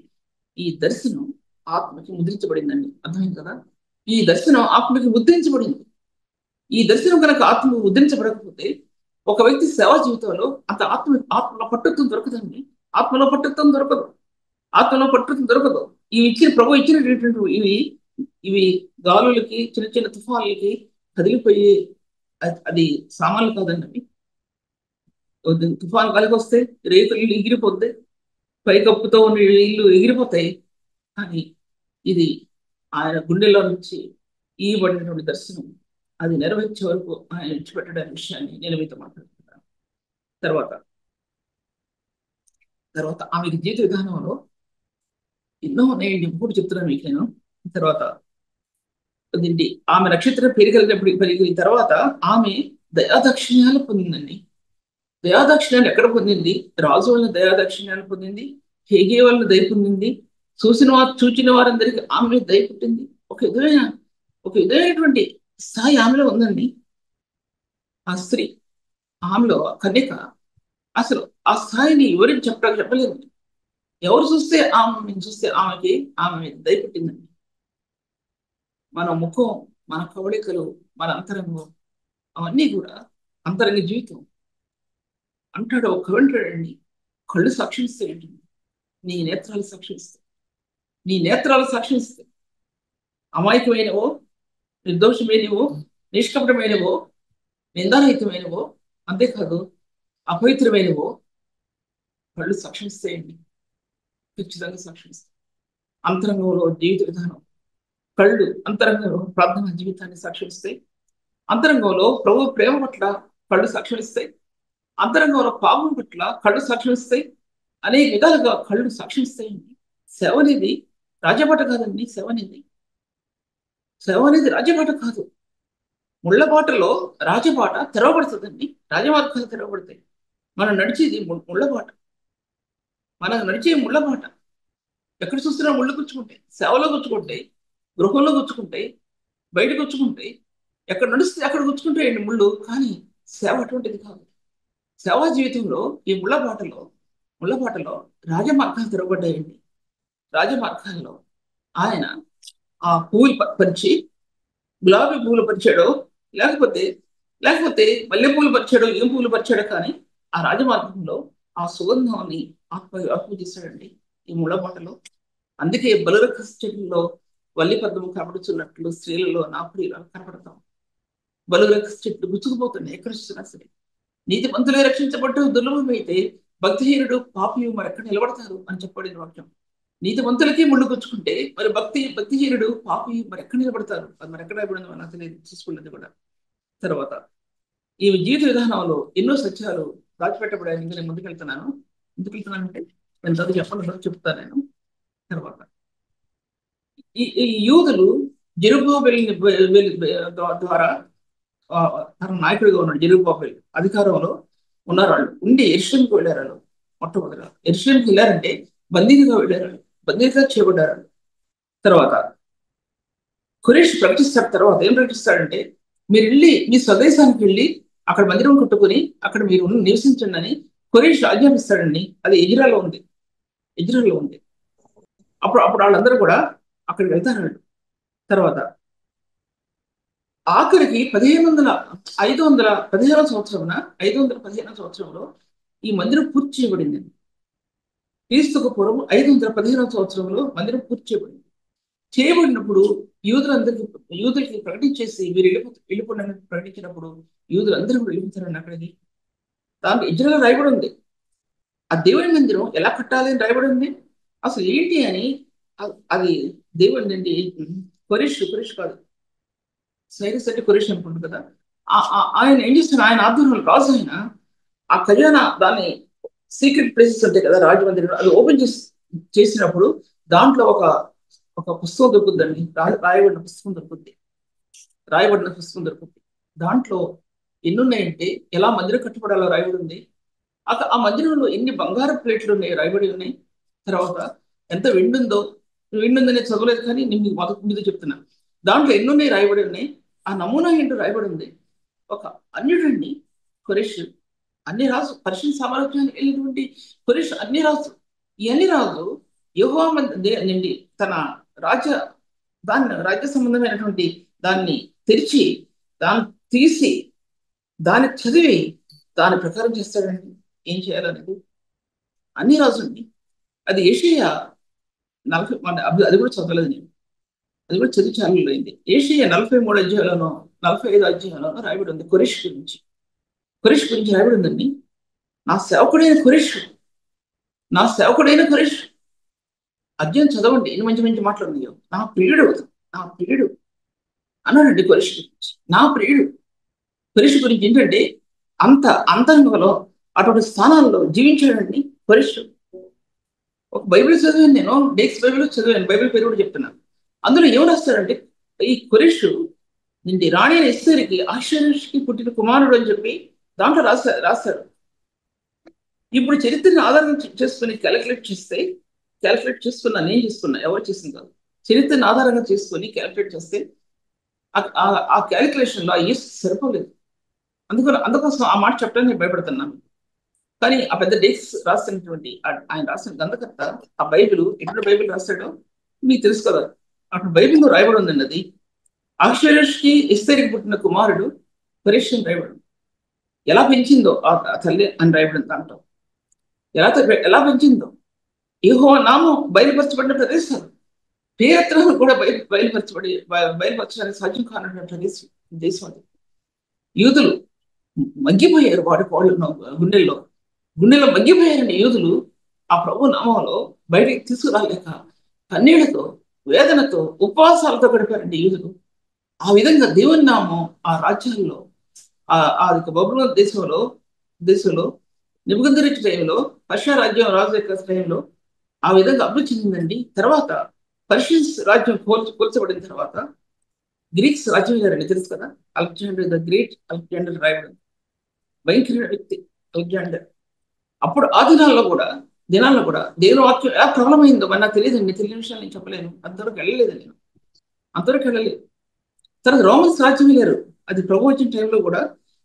Speaker 1: ఈ దర్శనం ఆత్మకి ముద్రించబడిందండి. అర్థమైంది కదా? ఈ దర్శనం ఆత్మకి ముద్రించబడింది. ఈ దర్శనం కనుక ఆత్మకు ముద్రించబడకపోతే ఒక వ్యక్తి సేవా జీవితంలో అంత ఆత్మలో పట్టుత్వం దొరకదండి. ఆత్మలో పట్టుత్వం దొరకదు. ప్రభు ఇచ్చినటువంటి ఇవి గాలులకి, చిన్న చిన్న తుఫాన్లకి కదిలిపోయి అది సామాన్లు కాదండి. తుఫాన్ గాలికి వస్తే రేకులు ఇల్లు ఎగిరిపోద్ది, పైకప్పుతో ఉన్న ఇల్లు ఎగిరిపోతాయి. కానీ ఇది ఆయన గుండెలో నుంచి ఇవ్వబడినటువంటి దర్శనం, అది నెరవేర్చే వరకు ఆయన విడిచిపెట్టడానికి విషయాన్ని నేను మీతో మాట్లాడుతున్నాను. తర్వాత ఆమెకి జీవిత విధానంలో ఎన్నో నేను ఇప్పుడు చెప్తున్నాను మీకు నేను. తర్వాత ఆమె నక్షత్రం పెరిగిన తర్వాత ఆమె దయాదక్షిణ్యాలు పొందిందండి. దయాదక్షిణ్యాలు ఎక్కడ పొందింది? రాజు వలన దయాదక్షిణ్యాలు పొందింది, హేగే వలన దయ పొందింది, చూచిన వారందరికీ ఆమె దయ పుట్టింది. ఒక విధమైనటువంటి స్థాయి ఆమెలో ఉందండి. ఆ స్త్రీ, ఆమెలో కన్యక అసలు ఆ స్థాయిని ఎవరికి చెప్పలేదు. ఎవరు చూస్తే ఆమెను చూస్తే ఆమె దయ పుట్టిందండి. మన ముఖం, మన కవళికలు, మన అంతరంగం, అవన్నీ కూడా అంతరంగ జీవితం అంటాడు. ఒక అంటాడండి, కళ్ళు సాక్షిస్తాయండి, నీ నేత్రాలు సాక్షిస్తాయి. అమాయకమైనవో, నిర్దోషమైనవో, నిష్కపటమైనవో, నిందారహితమైనవో, అంతేకాదు అపవిత్రమైనవో కళ్ళు సాక్షిస్తాయండి, ఖచ్చితంగా సాక్షిస్తాయి. అంతరంగంలో జీవిత విధానం, కళ్ళు అంతరంగంలో ప్రార్థన జీవితాన్ని సాక్షిస్తాయి. అంతరంగంలో ప్రభు ప్రేమ పట్ల కళ్ళు సాక్షిస్తాయి. అంతరంగంలో పాపం పట్ల కళ్ళు సాక్షిస్తాయి. అనేక విధాలుగా కళ్ళు సాక్షిస్తాయండి. సేవ అనేది రాజబాట కాదండి. సేవ అనేది రాజబాట కాదు. ముళ్ళబాటలో రాజబాట తెరవబడుతుందండి. రాజమార్గాలు తెరవబడతాయి. మనం నడిచేది ముళ్ళబాట. ఎక్కడ చూసినా ముళ్ళు గుచ్చుకుంటాయి. సేవలో గుచ్చుకుంటాయి, గృహంలో గుచ్చుకుంటాయి, బయట గుచ్చుకుంటాయి. ఎక్కడ నడిస్తే అక్కడ గుచ్చుకుంటాయండి ముళ్ళు. కానీ సేవ అటువంటిది కాదు. సేవా జీవితంలో ఈ ముళ్ళబాటలో రాజమార్గాలు తెరవబడ్డాయండి. రాజమార్గాల్లో ఆయన ఆ పువ్వులు పరిచి, గులాబీ పువ్వులు పరిచాడో లేకపోతే మల్లె పూలు పరిచాడో, ఏం పువ్వులు పరిచాడో, కానీ ఆ రాజమార్గంలో ఆ సుగంధాన్ని ఆత్మ చేశాడండి ఈ ముళ్ళబాటలో. అందుకే బలురక చెట్లలో వల్లి పద్మము కనబడుతున్నట్లు స్త్రీలలో నా ప్రియులు కనబడతాం. బలురక చెట్లు గుచ్చుకుపోతున్నాయి ఎక్కడ చూసినా సరే. నీతిమంతులే రక్షించబట్టు దుర్లభమైతే భక్తిహీనుడు పాపియు మరి ఎక్కడ నిలబడతారు అని చెప్పబడిన వాక్యం. నీతిమంతులకి ముళ్ళు గుచ్చుకుంటే మరి భక్తిహీనుడు పాపియు మరి ఎక్కడ నిలబడతారు? అది మరి ఎక్కడ నిలబడిందో నాకు తెలియదు, చూసుకున్నది కూడా. తర్వాత ఈ జీవిత విధానంలో ఎన్నో సత్యాలు దాచిపెట్టబడాయి. ఇంకా నేను ఎందుకు వెళ్తున్నానంటే నేను చదువు చెప్పాలని చెప్తాను నేను. తర్వాత ఈ యూదులు జెరుబ్బాబెలు ద్వారా తన నాయకుడిగా ఉన్నాడు. జెరుబ్బాబెలు అధికారంలో ఉన్నారు. వాళ్ళు ఉండి యెరూషలేముకి వెళ్ళారు. వాళ్ళు మొట్టమొదటిగా యెరూషలేముకి వెళ్ళారంటే బందీలుగా వెళ్ళారు, బందీలుగా చేయబడ్డారు. తర్వాత ఖురేష్ ప్రకటిస్తాడు. తర్వాత ఏం ప్రకటిస్తాడంటే, మీరు వెళ్ళి మీ స్వదేశానికి వెళ్ళి అక్కడ మందిరం కట్టుకుని అక్కడ మీరు నివసించండి అని ఖురేష్ ఆజ్ఞాపిస్తాడండి. అది ఎజ్రాలో ఉంది, ఎజ్రాలో ఉంది. అప్పుడు అప్పుడు వాళ్ళందరూ కూడా అక్కడికి వెళ్తారు. తర్వాత ఆఖరికి 515 సంవత్సరంన 515 సంవత్సరంలో ఈ మందిరం పూర్తి చేయబడింది. క్రీస్తుకు పూర్వం 515 సంవత్సరంలో మందిరం పూర్తి చేయబడింది. చేయబడినప్పుడు యూదులకి ప్రకటించేసి మీరు వెళ్ళిపోండి అని ప్రకటించినప్పుడు యూదులందరూ కూడా వెళ్ళిపోతారండి అక్కడికి. దాంట్లో ఇజ్రాయెల్ రాయబడి ఉంది. ఆ దేవుని మందిరం ఎలా కట్టాలి అని రాయబడి ఉంది. అసలు ఏంటి అని అది దేవుని నుండి కొరిష్ కాదు, సైరస్ అంటే కొరిష్ అనుకుంటుంది కదా. ఆయన ఏం చేస్తారు, ఆయన ఆధ్వర్యంలో రాజు ఆయన ఆ ఖజానా దాన్ని సీక్రెట్ ప్లేసెస్ ఉంటాయి కదా రాజమందిరం, అది ఓపెన్ చేసినప్పుడు దాంట్లో ఒక ఒక పుస్తకం దొరుకుతుందండి. రాయబడిన పుస్తకం దొరుకుతుంది, రాయబడిన పుస్తకం దొరుకుతుంది. దాంట్లో ఎన్ని ఉన్నాయంటే ఎలా మందిరం కట్టుబడాలో రాయబడి ఉంది. ఆ మందిరంలో ఎన్ని బంగారు ప్లేట్లు ఉన్నాయి రాయబడి ఉన్నాయి. తర్వాత ఎంత వెండి ఉందో, వెండి ఉందనే చదవలేదు కానీ నేను మొదటి మీద చెప్తున్నా. దాంట్లో ఎన్ని ఉన్నాయి రాయబడి ఉన్నాయి. ఆ నమూనా ఏంటో రాయబడి ఉంది. ఒక అన్యుడండి ఖురేష్, అన్ని రాజు పర్షియన్ సామ్రాజ్యానికి వెళ్ళినటువంటి ఖురేష్ అన్ని రాజు. ఈ అన్ని రాజు యెహోవా నుండి తన రాజ్య రాజ్య సంబంధమైనటువంటి దాన్ని తెరిచి దాన్ని తీసి దాన్ని చదివి దాని ప్రకారం చేస్తాడండి ఏం చేయాలనేది. అన్ని రాజుండి అది ఏషియా 40 అది కూడా చదవలేదు నేను, అది కూడా చదివి ఛానల్ అయింది. ఏషియా 43 అధ్యాయంలోనో 45 అధ్యాయంలోనో రాయబడి ఉంది ఖురేష్ గురించి. ఖురేష్ గురించి రాయబడి ఉందండి. నా సేవకుడైన ఖురేష్, నా సేవకుడైన ఖురేష్ అధ్యాయం చదవండి, ఎన్ని మంచి మంచి మాటలు ఉన్నాయో. నా ప్రియుడు, నా ప్రియుడు అన్నాడండి ఖురేష్ గురించి. నా ప్రియుడు ఖురేష్ గురించి ఏంటంటే అంత అంతరంగంలో అటువంటి స్థానాల్లో జీవించాడండి ఖురేష్. ఒక బైబిల్ చదివాను నేను, డేక్స్ బైబిల్ చదివాను, బైబిల్ పేరు కూడా చెప్తున్నాను. అందులో ఏమని రాస్తారంటే ఈ ఖురేష్ నిండి రాణి అయిన ఎస్తేరుకి ఆశ్చర్యకి పుట్టిన కుమారుడు అని చెప్పి దాంట్లో రాస్తారు. ఇప్పుడు చరిత్రను ఆధారం చేసుకుని క్యాలిక్యులేట్ చేసుకున్నా, నేను చేసుకున్నా, ఎవరు చేసింది కాదు. చరిత్రను ఆధారంగా చేసుకుని క్యాలిక్యులేట్ చేస్తే ఆ క్యాలిక్యులేషన్ లో ఆ ఇయర్స్ సరిపోలేదు. అందుకోసం ఆ మాట చెప్పడానికి నేను భయపడుతున్నాను. కానీ ఆ పెద్ద డేట్స్ రాసినటువంటి ఆయన రాసిన గ్రంథకర్త ఆ బైబిల్ ఎక్కడ బైబిల్ రాశాడో మీకు తెలుసు కదా. అటు బైబిల్లో రాయబడి ఉందండి. అది అక్షరష్కి ఎస్తేరికి పుట్టిన కుమారుడు ఖురేష్ అని రాయబడి, ఎలా పెంచిందో ఆ తల్లి అని రాయబడింది దాంట్లో. ఎలా పెంచిందో యెహోవా నామం బయలుపరచబడిన ప్రదేశాలు, పేరత్రాలు కూడా బయలుపరచడానికి సాధ్యం కానటువంటి ప్రదేశం దేశం అది. యూదులు మగ్గిపోయారు వాళ్ళ గుండెల్లో మగ్గిపోయారండి యూదులు. ఆ ప్రభు నామంలో బయటికి తీసుకురాలేక కన్నీళ్లతో, వేదనతో, ఉపవాసాలతో గడిపారండి యూదులు. ఆ విధంగా దేవుని నామం ఆ రాజ్యాల్లో ఆ బబులోను దేశంలో నెబుకద్నెజరు టైంలో, పర్షియా రాజ్యం రాజు యొక్క టైంలో ఆ విధంగా అభివృద్ధి చెందిందండి. తర్వాత పర్షియన్స్ రాజ్యం కూల్చబడిన తర్వాత గ్రీక్స్ రాజ్యం గారండి, తెలుసు కదా. అలెగ్జాండర్ ద గ్రేట్, అలెగ్జాండర్ రాయబడి భయంకరమైన వ్యక్తి అలెగ్జాండర్. అప్పుడు ఆ దినాల్లో కూడా దేవుని వాక్యం ఎలా ప్రబలమైందో మరి నాకు తెలియదండి. తెలియని విషయాలు నేను చెప్పలేను, అంతవరకు వెళ్ళలేదు. తర్వాత రోమన్స్ రాజ్యం వెళ్ళారు. అది ప్రభు వచ్చిన టైంలో కూడా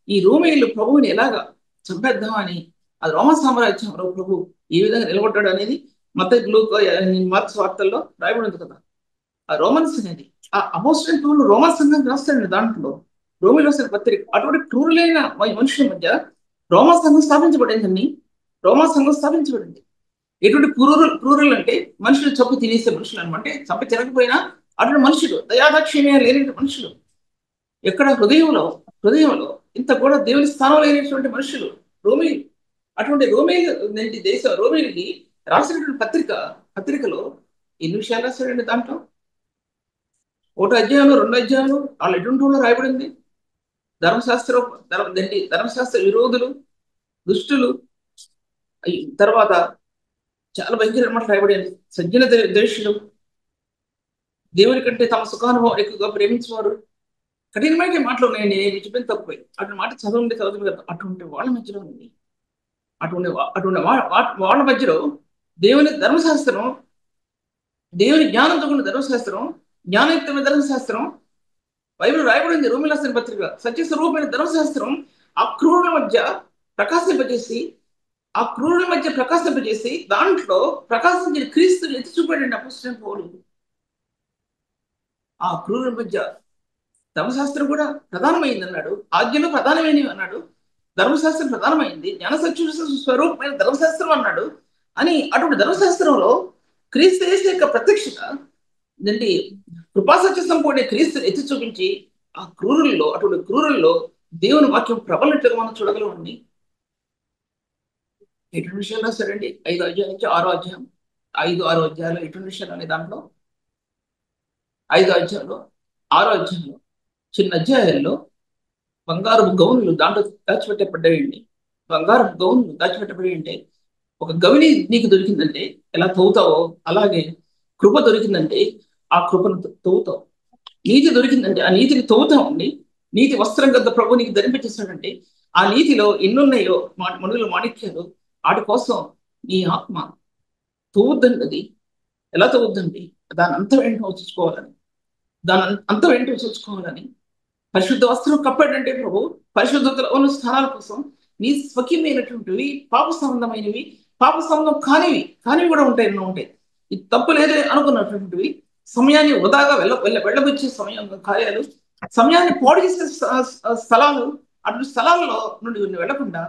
Speaker 1: ఈ రోమేయులు ప్రభువుని ఎలాగా చంపేద్దామని, అది రోమన్ సామ్రాజ్యంలో ప్రభు ఏ విధంగా నిలబడ్డాడు అనేది మార్క్స్ వార్తల్లో రాయబడి ఉంది కదా. ఆ రోమన్స్ అనేది ఆ అపోస్టల్ పౌలు రోమన్ సంఘం రాస్తాడండి. దాంట్లో రోమిలో రాసిన పత్రిక అటువంటి క్రూరులైన మనుషుల మధ్య రోమన్ సంఘం స్థాపించబడిందండి. రోమన్ సంఘం స్థాపించబడింది. ఎటువంటి క్రూరులు అంటే మనుషులు చంపి తినేసే మనుషులు అనమాట. చంపి తినకపోయినా అటువంటి మనుషులు, దయాదాక్షిణ్యం లేని మనుషులు, ఎక్కడ హృదయంలో ఇంత కూడా దేవుని స్థానం లేనటువంటి మనుషులు రోమేయులు. అటువంటి రోమేయులకి రాసినటువంటి పత్రికలో ఎన్ని విషయాలు రాశాడండి. దాంట్లో 1 అధ్యాయంలో 2 అధ్యాయంలో వాళ్ళు ఎటువంటి రాయబడింది. ధర్మశాస్త్ర విరోధులు, దుష్టులు, తర్వాత చాలా భయంకరమైన మాటలు రాయబడింది. సజ్జన ద్వేషులు, దేవుని కంటే తమ సుఖానుభవం ఎక్కువగా ప్రేమించేవారు, కఠినమైన మాటలు ఉన్నాయండి. నేను చెప్పిన తప్పై అటువంటి మాట చదవండి కదా. అటువంటి వాళ్ళ మధ్యలో ఉంది, అటువంటి వాళ్ళ మధ్యలో దేవుని ధర్మశాస్త్రం, దేవుని జ్ఞానంతో కూడిన ధర్మశాస్త్రం, జ్ఞానయుక్తమైన ధర్మశాస్త్రం, బైబిల్ రాయబడింది రోమిల రాసిన పత్రిక. సత్యస్వరూపమైన ధర్మశాస్త్రం ఆ క్రూరుల మధ్య ప్రకాశింపజేసి, దాంట్లో ప్రకాశించిన క్రీస్తుని ఎత్తి చూపాడండి అపోస్తలుడైన పౌలు. ఆ క్రూరుల మధ్య ధర్మశాస్త్రం కూడా ప్రధానమైంది అన్నాడు, ఆజ్ఞలు ప్రధానమైనవి అన్నాడు, ధర్మశాస్త్రం ప్రధానమైంది, జ్ఞాన సత్య స్వరూపమైన ధర్మశాస్త్రం అన్నాడు అని. అటువంటి ధర్మశాస్త్రంలో క్రీస్తు యేసు యొక్క ప్రత్యక్షత ఏంటి, కృపాసత్య సంపూర్ణ క్రీస్తుని ఎత్తి చూపించి అటువంటి క్రూరుల్లో దేవుని వాక్యం ప్రబలినట్లుగా మనం చూడగలమండి. ఎటువంటి విషయాలు రాశారండి? 5 అధ్యాయం నుంచి 6 అధ్యాయం, 5-6 అధ్యాయాలు ఎటువంటి విషయాలు అనే దాంట్లో 5 అధ్యాయంలో 6 అధ్యాయంలో చిన్న అధ్యాయాల్లో బంగారపు గౌన్లు దాంట్లో దాచిపెట్టబడ్డాయండి. బంగారపు గౌన్లు దాచిపెట్టబడి ఉంటే, ఒక గవిని నీకు దొరికిందంటే ఎలా తవ్వుతావో అలాగే కృప దొరికిందంటే ఆ కృపను తవ్వుతావు. నీతి దొరికిందంటే ఆ నీతిని తవ్వుతామండి. నీతి వస్త్రం గద్ద ప్రభు నీకు ధరింపచేస్తాడంటే ఆ నీతిలో ఎన్నున్నాయో మనుగుల మాణిక్యాలు, వాటి కోసం నీ ఆత్మ తవ్వుద్దండి. అది ఎలా తవ్వుద్దండి? దాని అంతం ఏంటో చూసుకోవాలని పరిశుద్ధ వస్త్రం కప్పాడంటే ప్రభు పరిశుద్ధతలో ఉన్న స్థానాల కోసం నీ స్వకీయమైనటువంటివి, పాప సంబంధమైనవి, పాప సంబంధం కానివి కూడా ఉంటాయి. ఇది తప్పు లేదే అనుకున్నటువంటివి, సమయాన్ని వృధాగా వెళ్ళబుచ్చే కార్యాలు, సమయాన్ని పాడు చేసే స్థలాలు, అటువంటి స్థలాల్లో నుండి వెళ్లకుండా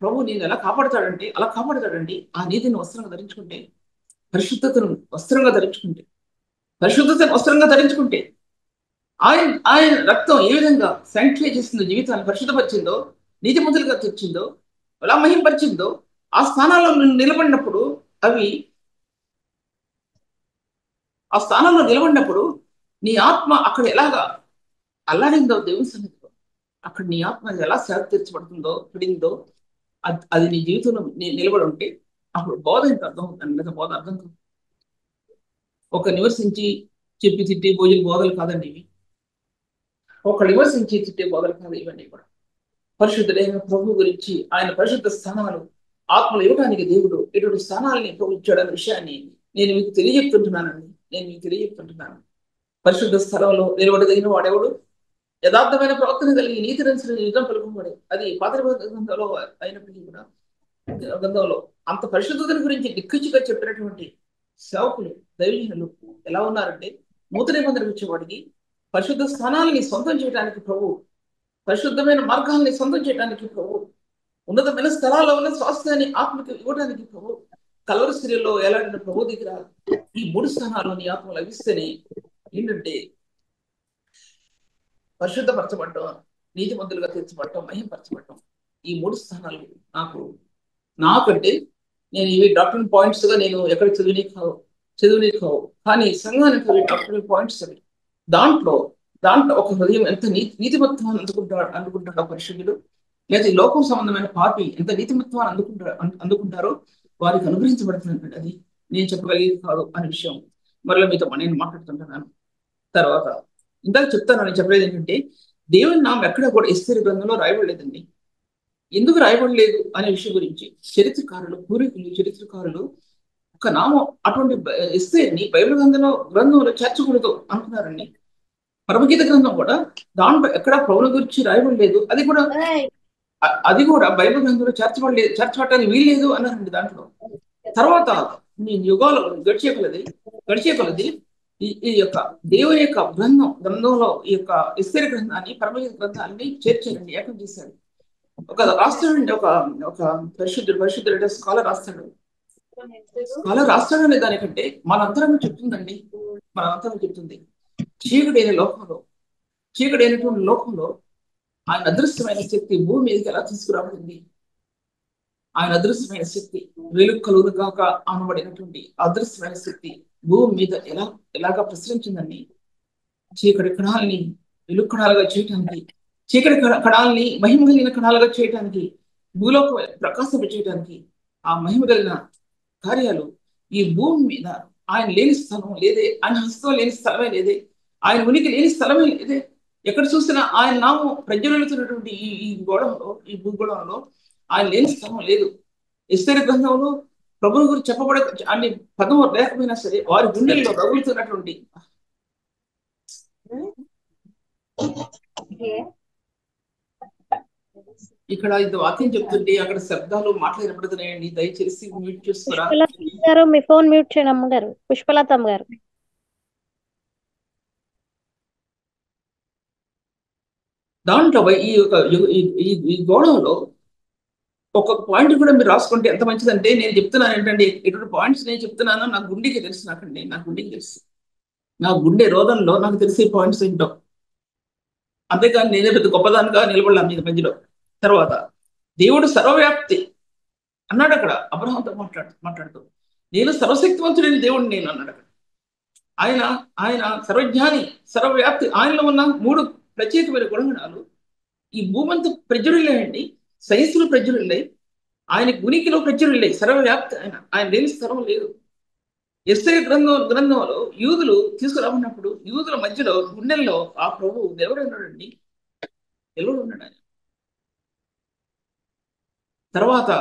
Speaker 1: ప్రభు నేను ఎలా కాపాడుతాడంటే అలా కాపాడుతాడండి. ఆ నీతిని వస్త్రంగా ధరించుకుంటే, పరిశుద్ధతను వస్త్రంగా ధరించుకుంటే ఆయన రక్తం ఏ విధంగా శాంక్టిఫై చేసిందో, జీవితాన్ని పరిశుద్ధపరిచిందో, నీతిమంతులుగా తెచ్చిందో, ఎలా మహింపరిచిందో, ఆ స్థానాల్లో నిలబడినప్పుడు నీ ఆత్మ అక్కడ ఎలాగా అల్లాడిందో దేవుని సన్నిధిలో, అక్కడ నీ ఆత్మ ఎలా సేవ పడిందో అది నీ జీవితంలో నిలబడి ఉంటే అప్పుడు బోధ ఎంత అర్థం అవుతుంది. లేదా బోధ అర్థం కాదు. ఒక నివసించి చెప్పి తిట్టి బోధలు కాదండి ఇవి. ఒక నివసించి తిట్టే బోధలు కాదు ఇవన్నీ కూడా. పరిశుద్ధుడైన ప్రభు గురించి, ఆయన పరిశుద్ధ స్థానాలు ఆత్మలు ఇవ్వడానికి దేవుడు ఎటువంటి స్థానాలని ఇచ్చాడన్న విషయాన్ని నేను మీకు తెలియజెప్తుంటున్నాను. పరిశుద్ధ స్థలంలో నిలబడదగిన వాడెవడు? యథార్థమైన ప్రవర్తన కలిగి నీతి నిజం పలుకువాడు. అది పాత గ్రంథంలో అయినప్పటికీ కూడా గ్రంథంలో అంత పరిశుద్ధతని గురించి నిక్కచ్చిగా చెప్పినటువంటి సేవకులు, దైవజనులు ఎలా ఉన్నారంటే, నూతన నిబంధనకు వచ్చేవాడికి పరిశుద్ధ స్థానాలని సొంతం చేయడానికి ప్రభు, పరిశుద్ధమైన మార్గాల్ని సొంతం చేయడానికి ప్రభు, ఉన్నతమైన స్థలాల్లో ఉన్న స్వాస్థ్యాన్ని ఆత్మకి ఇవ్వడానికి ప్రభు, కలవరి స్త్రీలో ఎలాంటి ప్రభు దగ్గర ఈ 3 స్థానాల్లో నీ ఆత్మ లభిస్తేనే ఏంటంటే పరిశుద్ధపరచబడటం, నీతిమంతులుగా తీర్చబడటం, మహింపరచబడటం. ఈ 3 స్థానాలు నాకంటే నేను ఇవి డాక్టరీ పాయింట్స్ గా నేను ఎక్కడ చదివిని కావు, కానీ సంఘానికి డాక్టరీ పాయింట్స్ అవి. దాంట్లో ఒక హృదయం ఎంత నీతిమత్వాన్ని అందుకుంటాడో పరిశుద్ధుడు, లేదా లోకం సంబంధమైన పాపి ఎంత నీతిమత్వాన్ని అందుకుంటారో వారికి అనుగ్రహించబడుతున్నట్టు. అది నేను చెప్పగలిగేది కాదు అనే విషయం మరలా మీతో నేను మాట్లాడుతుంటున్నాను. తర్వాత ఇందాక నేను చెప్పలేదు ఏంటంటే, దేవుని నామం ఎక్కడ కూడా ఎస్తేరు గ్రంథంలో రాయబడలేదండి. ఎందుకు రాయబడలేదు అనే విషయం గురించి చరిత్రకారులు ఒక నామం అటువంటి ఎస్తేర్ని బైబిల్ గ్రంథంలో చేర్చకూడదు అనుకున్నారండి. పరమగీత గ్రంథం కూడా దాంట్లో ఎక్కడ ప్రభువుల గురించి రాయబడలేదు. అది కూడా బైబిల్ గ్రంథంలో చేర్చబడటానికి వీల్లేదు అన్నారండి. దాంట్లో తర్వాత యుగాలు గడిచే కొలది ఈ యొక్క దేవుని యొక్క గ్రంథంలో ఈ యొక్క ఎస్తేరు గ్రంథాన్ని, పరమగీత గ్రంథాన్ని చేర్చారండి, ఏకం చేశారు. ఒక రాస్తాడండి, ఒక పరిశుద్ధుడు స్కాలర్ రాస్తాడనే దానికంటే మనంతరం చెప్తుంది. చీకటైనటువంటి లోకంలో ఆయన అదృశ్యమైన శక్తి భూమి మీదకి ఎలా తీసుకురాబడింది. ఆయన అదృశ్యమైన శక్తి, వెలుగు కలుగును గాక అనబడినటువంటి అదృశ్యమైన శక్తి భూమి మీద ఎలాగా ప్రసరించిందండి. చీకటి కణాలని వెలుగు కణాలుగా చేయటానికి, చీకటి కణాలని మహిమ కలిగిన కణాలుగా చేయటానికి, భూలోక ప్రకాశింపచేయడానికి ఆ మహిమ కలిగిన కార్యాలు ఈ భూమి మీద ఆయన లేని స్థలం లేదే, ఆయన హస్తం లేని స్థలమే లేదే, ఆయన ఉనికి లేని స్థలమే లేదే. ఎక్కడ చూసినా ఆయన నామం ప్రజ్వలితున్నటువంటి ఈ భూగోళంలో ఆయన లేని స్థలం లేదు. ఎస్తేరు గ్రంథంలో ప్రభువు గురించి చెప్పబడే అన్ని పదం లేకపోయినా సరే వారి గుండెల్లో రగులుతున్నటువంటి ఇక్కడ ఇది వాక్యం చెప్తుంటే అక్కడ శబ్దాలు మాట్లాడబడుతున్నాయండి. దయచేసి మ్యూట్ చేస్తారా?
Speaker 2: పుష్పలత గారు మీ ఫోన్ మ్యూట్ చేయండి అమ్మగారు. పుష్పలతమ్మ గారు
Speaker 1: దాంట్లో ఈ గోళంలో ఒక్కొక్క పాయింట్ కూడా మీరు రాసుకుంటే ఎంత మంచిదంటే, నేను చెప్తున్నాను ఏంటంటే ఎటువంటి పాయింట్స్ నేను చెప్తున్నానో నా గుండెకి తెలుసు. నా గుండెకి తెలుసు. నా గుండె రోదంలో నాకు తెలిసే పాయింట్స్ ఏంటో. అంతేకాని నేనే పెద్ద గొప్పదానిగా నిలబడలేను మీ మధ్యలో. తర్వాత దేవుడు సర్వవ్యాప్తి అన్నాడు అక్కడ అబ్రహాంతో మాట్లాడుతూ నేను సర్వశక్తివంతుడైన దేవుడు నేను అన్నాడు అక్కడ. ఆయన సర్వజ్ఞాని, సర్వవ్యాప్తి. ఆయనలో ఉన్న 3 ప్రత్యేకమైన గుణగణాలు ఈ భూమంతా ప్రజ్వరిల్లాయండి. సైన్స్లో ప్రజ్వరిల్లాయి, ఆయన ఉనికిలో ప్రజ్వరిల్లాయి. సర్వవ్యాప్తి ఆయన లేని స్థలం లేదు. యెషయా గ్రంథంలో యూదులు తీసుకురాబడినప్పుడు యూదుల మధ్యలో గుండెల్లో ఆ ప్రభు దేవుడు ఉన్నాడండి. ఎవరు ఉన్నాడు ఆయన? తర్వాత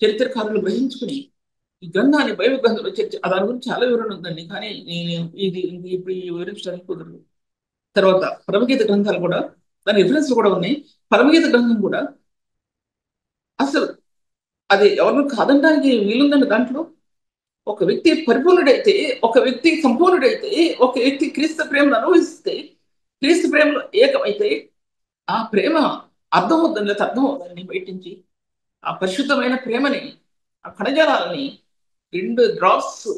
Speaker 1: చరిత్రకారులు గ్రహించుకుని ఈ గ్రంథాన్ని బైబిల్ గ్రంథంలో దాని గురించి చాలా వివరణ ఉందండి, కానీ నేను ఇప్పుడు వివరించడానికి కుదరదు. తర్వాత పరమగీత గ్రంథాలు కూడా దాని రిఫరెన్స్ కూడా ఉన్నాయి. పరమగీత గ్రంథం కూడా అసలు అది ఎవరిని కాదనడానికి వీలుందండి. దాంట్లో ఒక వ్యక్తి పరిపూర్ణుడైతే, ఒక వ్యక్తి సంపూర్ణుడైతే, ఒక వ్యక్తి క్రీస్తు ప్రేమను అనుభవిస్తే, క్రీస్తు ప్రేమలో ఏకమైతే ఆ ప్రేమ అర్థమవుతుంది, లేదా అర్థం అవుతుందని బయట నుంచి ఆ పరిశుద్ధమైన ప్రేమని, ఆ కణజాలాలని 2 డ్రాప్స్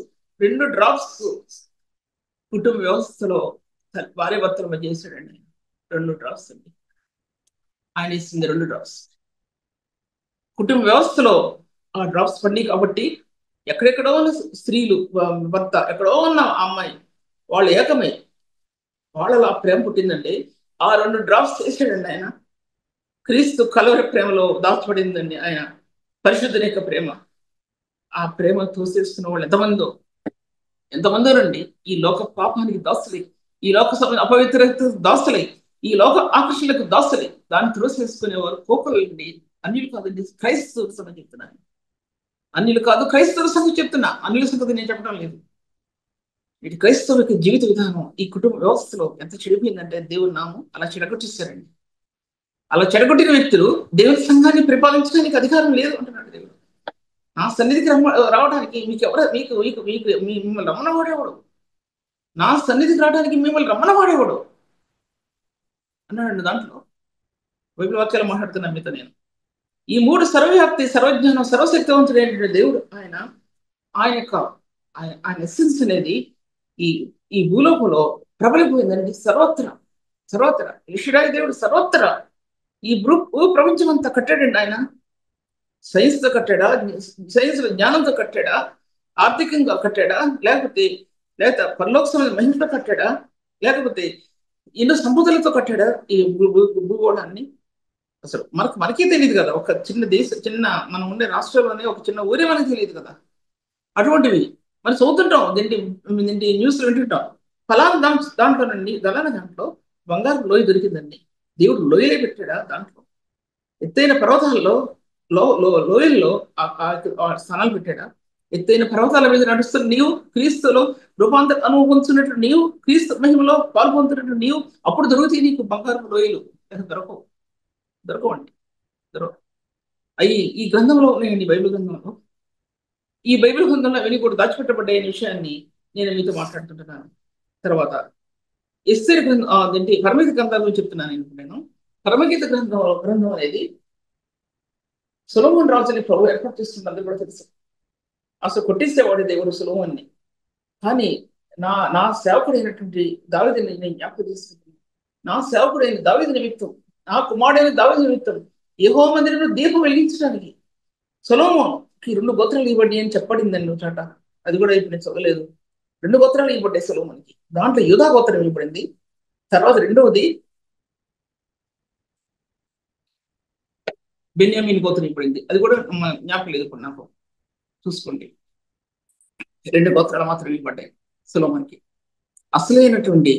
Speaker 1: కుటుంబ వ్యవస్థలో భార్య భర్తల మధ్య చేశాడండి. 2 డ్రాప్స్ అండి. ఆయన ఇస్తుంది 2 డ్రాప్స్ కుటుంబ వ్యవస్థలో. ఆ డ్రాప్స్ పడి కాబట్టి ఎక్కడెక్కడో ఉన్న స్త్రీలు, భర్త ఎక్కడో ఉన్న అమ్మాయి, వాళ్ళు ఏకమై వాళ్ళలో ఆ ప్రేమ పుట్టిందండి. ఆ 2 డ్రాప్స్ చేశాడండి ఆయన. క్రీస్తు కలవరి ప్రేమలో దాచబడిందండి ఆయన పరిశుద్ధుని యొక్క ప్రేమ. ఆ ప్రేమ తోసేస్తున్న వాళ్ళు ఎంతమందో రండి. ఈ లోక పాపానికి దాసులై, ఈ లోక అపవిత్రత దాసులై, ఈ లోక ఆకర్షణలకు దాసులై దాన్ని త్రోసేసుకునేవారు కోకలండి. అన్యులు కాదండి, క్రైస్తవుల సంగతి చెప్తున్నాను. అన్యులు కాదు, క్రైస్తవుల సంగతి చెప్తున్నా. అన్యుల సంగతి నేను చెప్పడం లేదు. ఇటు క్రైస్తవుల యొక్క జీవిత విధానం ఈ కుటుంబ వ్యవస్థలో ఎంత చెడిపోయిందంటే దేవుని నామం అలా చెడగొట్టేశారండి. అలా చెడగొట్టిన వ్యక్తులు దేవుని సంఘాన్ని పరిపాలించడానికి అధికారం లేదు అంటున్నాడు దేవుడు. నా సన్నిధికి రావడానికి మిమ్మల్ని రమ్మనవాడేవాడు, నా సన్నిధికి రావడానికి మిమ్మల్ని రమ్మనవాడేవాడు అన్నాడు. దాంట్లో బైబిల్ వాక్యాలు మాట్లాడుతున్నా మీతో నేను. ఈ 3 సర్వవ్యాప్తి, సర్వజ్ఞానం, సర్వశక్తివంతుడైన దేవుడు ఆయన ఎస్సెన్స్ అనేది ఈ భూలోకంలో ప్రబలిపోయిందండి. సర్వత్ర ఈశ్వరాయ దేవుడు సర్వత్ర ఈ ప్రపంచం అంతా కట్టాడండి ఆయన. సైన్స్ తో కట్టాడా, సైన్స్ జ్ఞానంతో కట్టాడా, ఆర్థికంగా కట్టాడా, లేకపోతే పరలోక సమయ మహిమతో కట్టాడా, లేకపోతే ఎన్నో సంపదలతో కట్టాడా ఈ భూగోళాన్ని? అసలు మనకే తెలియదు కదా. ఒక చిన్న మనం ఉండే రాష్ట్రంలోనే ఒక చిన్న ఊరే మనకి తెలియదు కదా. అటువంటివి మనం చదువుతుంటాం, దీంటి న్యూస్లో వింటుంటాం. ఫలానా దాంట్లోనండి దాంట్లో బంగారు లోయ దొరికిందండి. దేవుడు లోయలే పెట్టాడా? దాంట్లో ఎత్తైన పర్వతాల్లో లోయల్లో స్థానాలు పెట్టాడా? ఎత్తైన పర్వతాల మీద నడుస్తున్న నీవు, క్రీస్తులో రూపాంతర అనుభవించినట్టు నీవు, క్రీస్తు మహిమలో పాల్పొందుతున్నట్టు నీవు, అప్పుడు దొరుకుతాయి నీకు బంగారు లోయలు. దొరకవండి. ఈ గ్రంథంలో ఉన్నాయండి, బైబిల్ గ్రంథంలో. ఈ బైబిల్ గ్రంథంలో అవన్నీ కూడా దాచిపెట్టబడ్డాయి అనే విషయాన్ని నేను మీతో మాట్లాడుతుంటున్నాను. తర్వాత ఎస్తేరు గ్రంథం అదేంటి పరమగీత గ్రంథాల గురించి చెప్తున్నాను నేను. పరమగీత గ్రంథం అనేది సొలొమోను రాజుని ప్రభు ఏర్పాటు చేస్తుంది, అందరూ కూడా తెలుసు. అసలు కొట్టేసేవాడు దేవుడు సొలొమోన్ని. కానీ నా సేవకుడైనటువంటి దావీదుని నేను జ్ఞాపకం చేసుకుంటున్నాను. నా సేవకుడైన దావీదు నిమిత్తం, నా కుమారుడైన దావీదు నిమిత్తం యెహోవా మందిరంలో దీపం వెలిగించడానికి సొలొమోనుకి 2 గోత్రాలు ఇవ్వండి అని చెప్పబడిందండి చాట. అది కూడా ఇప్పుడు నేను చదవలేదు. 2 గోత్రాలు ఇవ్వబడ్డాయి సొలొమోనుకి. దాంట్లో యూదా గోత్రం ఇవ్వబడింది. తర్వాత రెండవది బెన్యామీన్ గోత్రం ఇవ్వబడింది. అది కూడా జ్ఞాపకం లేదు ఇప్పుడు నాకు, చూసుకోండి. 2 గోత్రాలు మాత్రం ఇవ్వబడ్డాయి సొలొమోనుకి. అసలైనటువంటి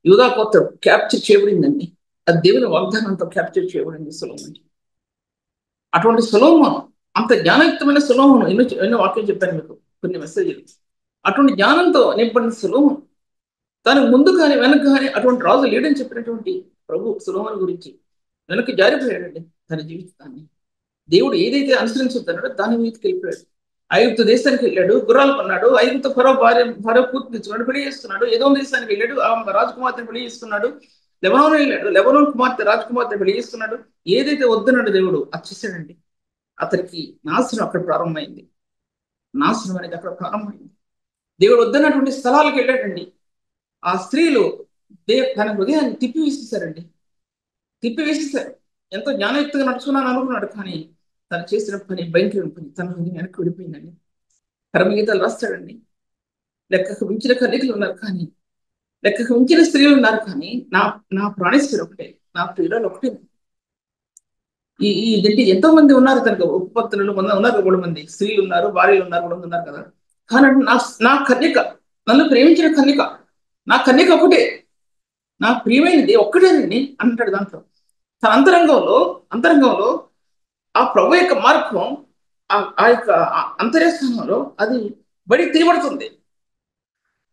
Speaker 1: యూదా గోత్రం క్యాప్చర్ చేయబడిందండి. అది దేవుని వాగ్దానంతో క్యాప్చర్ చేయబడింది సొలొమోనుకి. అటువంటి సొలొమోను అంత జ్ఞానయుక్తమైన సులోహం ఎన్నో వాక్యం చెప్పాను మీకు, కొన్ని మెసేజ్లు. అటువంటి జ్ఞానంతో నింపడిన సులోహం, తను ముందు కానీ వెనక కానీ అటువంటి రాజు లేడని చెప్పినటువంటి ప్రభు సులోహన్ గురించి వెనక్కి జారిపోయాడండి తన జీవితాన్ని. దేవుడు ఏదైతే అనుసరించుతున్నాడో దాని మీదకి వెళ్ళిపోయాడు. ఐగుప్తు దేశానికి వెళ్ళాడు, గుర్రాలు కొన్నాడు, ఐగుప్తు ఫరో కూతురు తెచ్చుకున్నాడు, పెళ్లి చేస్తున్నాడు. ఏదో దేశానికి వెళ్ళాడు, ఆ రాజకుమార్తెను పెళ్లి చేస్తున్నాడు. లెబనాన్ వెళ్ళాడు, లెబనాన్ కుమార్తె రాజకుమార్తె పెళ్లి చేస్తున్నాడు. ఏదైతే వద్దన్నాడు దేవుడు అది చేశాడండి. అతనికి నాశనం అక్కడ ప్రారంభమైంది. నాశనం అనేది అక్కడ ప్రారంభమైంది. దేవుడు వద్దన్నటువంటి స్థలాలకు వెళ్ళాడండి. ఆ స్త్రీలు తన హృదయాన్ని తిప్పివేసేశారండి, తిప్పివేసేశారు. ఎంతో జ్ఞానయుక్తంగా నడుచుకున్నాను అనుకున్నాడు, కానీ తను చేసిన పని భయంకరమైన పని. తన హృదయం వెనక్కి విడిపోయిందండి. కర్మగీతాలు రాస్తాడండి. లెక్కకు మించిన కన్యకలు ఉన్నారు, కానీ లెక్కకు మించిన స్త్రీలు ఉన్నారు, కానీ నా నా ప్రాణేశ్వరి ఒకటే, నా ప్రియురాలు ఒకటే. దీంట్లో ఎంతో మంది ఉన్నారు, తనకు ఉపపత్తులు ఉన్నారు, 3 మంది స్త్రీలు ఉన్నారు, భార్యలు ఉన్నారు, 3 మంది ఉన్నారు కదా. కానీ నా కన్యక, నన్ను ప్రేమించిన కన్యక, నా కన్యక ఒకటే, నా ప్రియమైనది ఒక్కటేనండి అంటాడు. దాంట్లో తన అంతరంగంలో ఆ ప్రభు యొక్క మార్గం, ఆ యొక్క అంతర్యస్థానంలో అది బడి తీయబడుతుంది.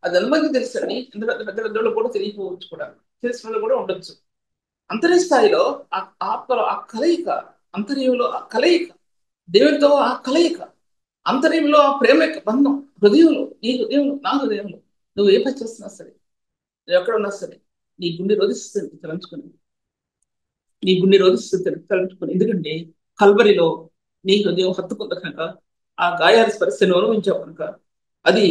Speaker 1: అది అనుమతి తెలుసండి. ఎంత పెద్ద పెద్ద పెద్దలు కూడా తెలియకపోవచ్చు, కూడా తెలిసిన వాళ్ళు కూడా ఉండొచ్చు. అంతర్య స్థాయిలో ఆ ఆత్మలో ఆ కలయిక, అంతర్యంలో ఆ కలయిక, దేవుడితో ఆ కలయిక, అంతర్యంలో ఆ ప్రేమ యొక్క బంధం, హృదయంలో, నీ హృదయంలో నా హృదయంలో నువ్వు ఏ పని చేస్తున్నా సరే, నువ్వు ఎక్కడ ఉన్నా సరే, నీ గుండె రోధిస్తుంది తలంచుకుని, నీ గుండె రోధిస్తుంది తలంచుకుని. ఎందుకంటే కల్వరిలో నీ హృదయం హత్తుకుంది కనుక, ఆ గాయాల స్పర్శను అనుభవించావు కనుక, అది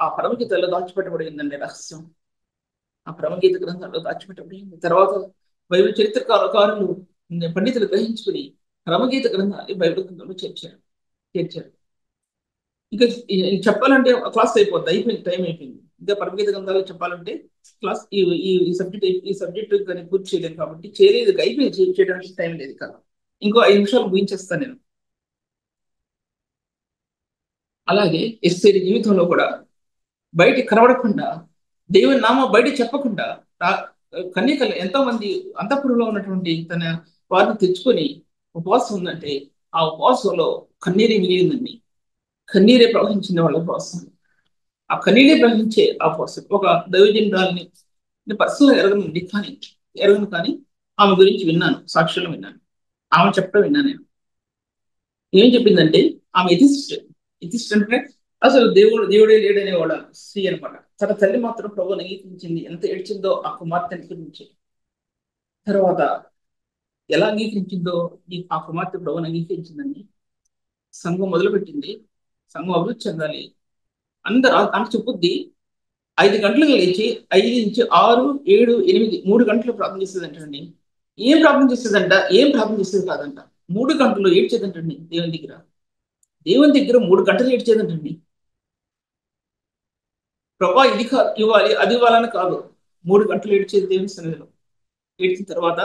Speaker 1: ఆ పరమగీతలో దాచిపెట్టబడిందండి రహస్యం. ఆ పరమగీత గ్రంథాల్లో దాచిపెట్టబడింది. తర్వాత బైబిల్ చరిత్రకారులు, పండితులు గ్రహించుకుని పరమగీత గ్రంథాన్ని బైబిల్ గ్రంథంలో చేర్చారు. ఇంకా చెప్పాలంటే క్లాస్ అయిపోద్ది, అయిపోయింది, టైం అయిపోయింది. ఇంకా పరమగీత గ్రంథాలు చెప్పాలంటే క్లాస్ ఈ సబ్జెక్ట్ కానీ పూర్తి చేయలేదు, కాబట్టి చేయలేదు, అయిపోయింది, చేయడానికి టైం లేదు కదా. ఇంకో 5 నిమిషాలు ముగించేస్తాను నేను. అలాగే ఎస్తేరు జీవితంలో కూడా బయట కనబడకుండా, దేవుని నామం బయట చెప్పకుండా, కన్యకలు ఎంతో మంది అంతఃపురంలో ఉన్నటువంటి తన వారిని తెచ్చుకొని ఉపవాసం ఉందంటే, ఆ ఉపవాసంలో కన్నీరే మిగిలిందండి. కన్నీరే ప్రవహించింది వాళ్ళ ఉపవాసం. ఆ కన్నీరే ప్రవహించే ఆ ఉపవాసం. ఒక దైవజనురాలిని పర్సనల్గా ఎరగను కానీ ఆమె గురించి విన్నాను, సాక్షులు విన్నాను. ఆమె చెప్పడం విన్నాను నేను. ఏం చెప్పిందంటే, ఆమె ఎథిస్ట్ అంటే అసలు దేవుడే లేడనేవాడు స్త్రీ అనమాట. తన తల్లి మాత్రం ప్రభువుని అంగీకరించింది. ఎంత ఏడ్చిందో ఆ కుమార్తె గురించి. తర్వాత ఎలా అంగీకరించిందో ఆ కుమార్తె ప్రభువుని అంగీకరించిందని సంఘం మొదలుపెట్టింది. సంఘం అభివృద్ధి చెందాలి అందరూ ఆమె చెప్పుద్ది. 5 గంటలకు లేచి 5 నుంచి 6, 7, 8, 3 గంటలు ప్రార్థన చేసేదంటండి. ఏం ప్రార్థన చేసేది కాదంట. 3 గంటలు ఏడ్చేదంటండి దేవుని దగ్గర 3 గంటలు ఏడ్చేదంటండి. ప్రభా ఇది ఇవ్వాలి, అది ఇవ్వాలని కాదు, 3 గంటలు ఏడ్చేది దేవుని సన్నిధిలో. ఏడ్చిన తర్వాత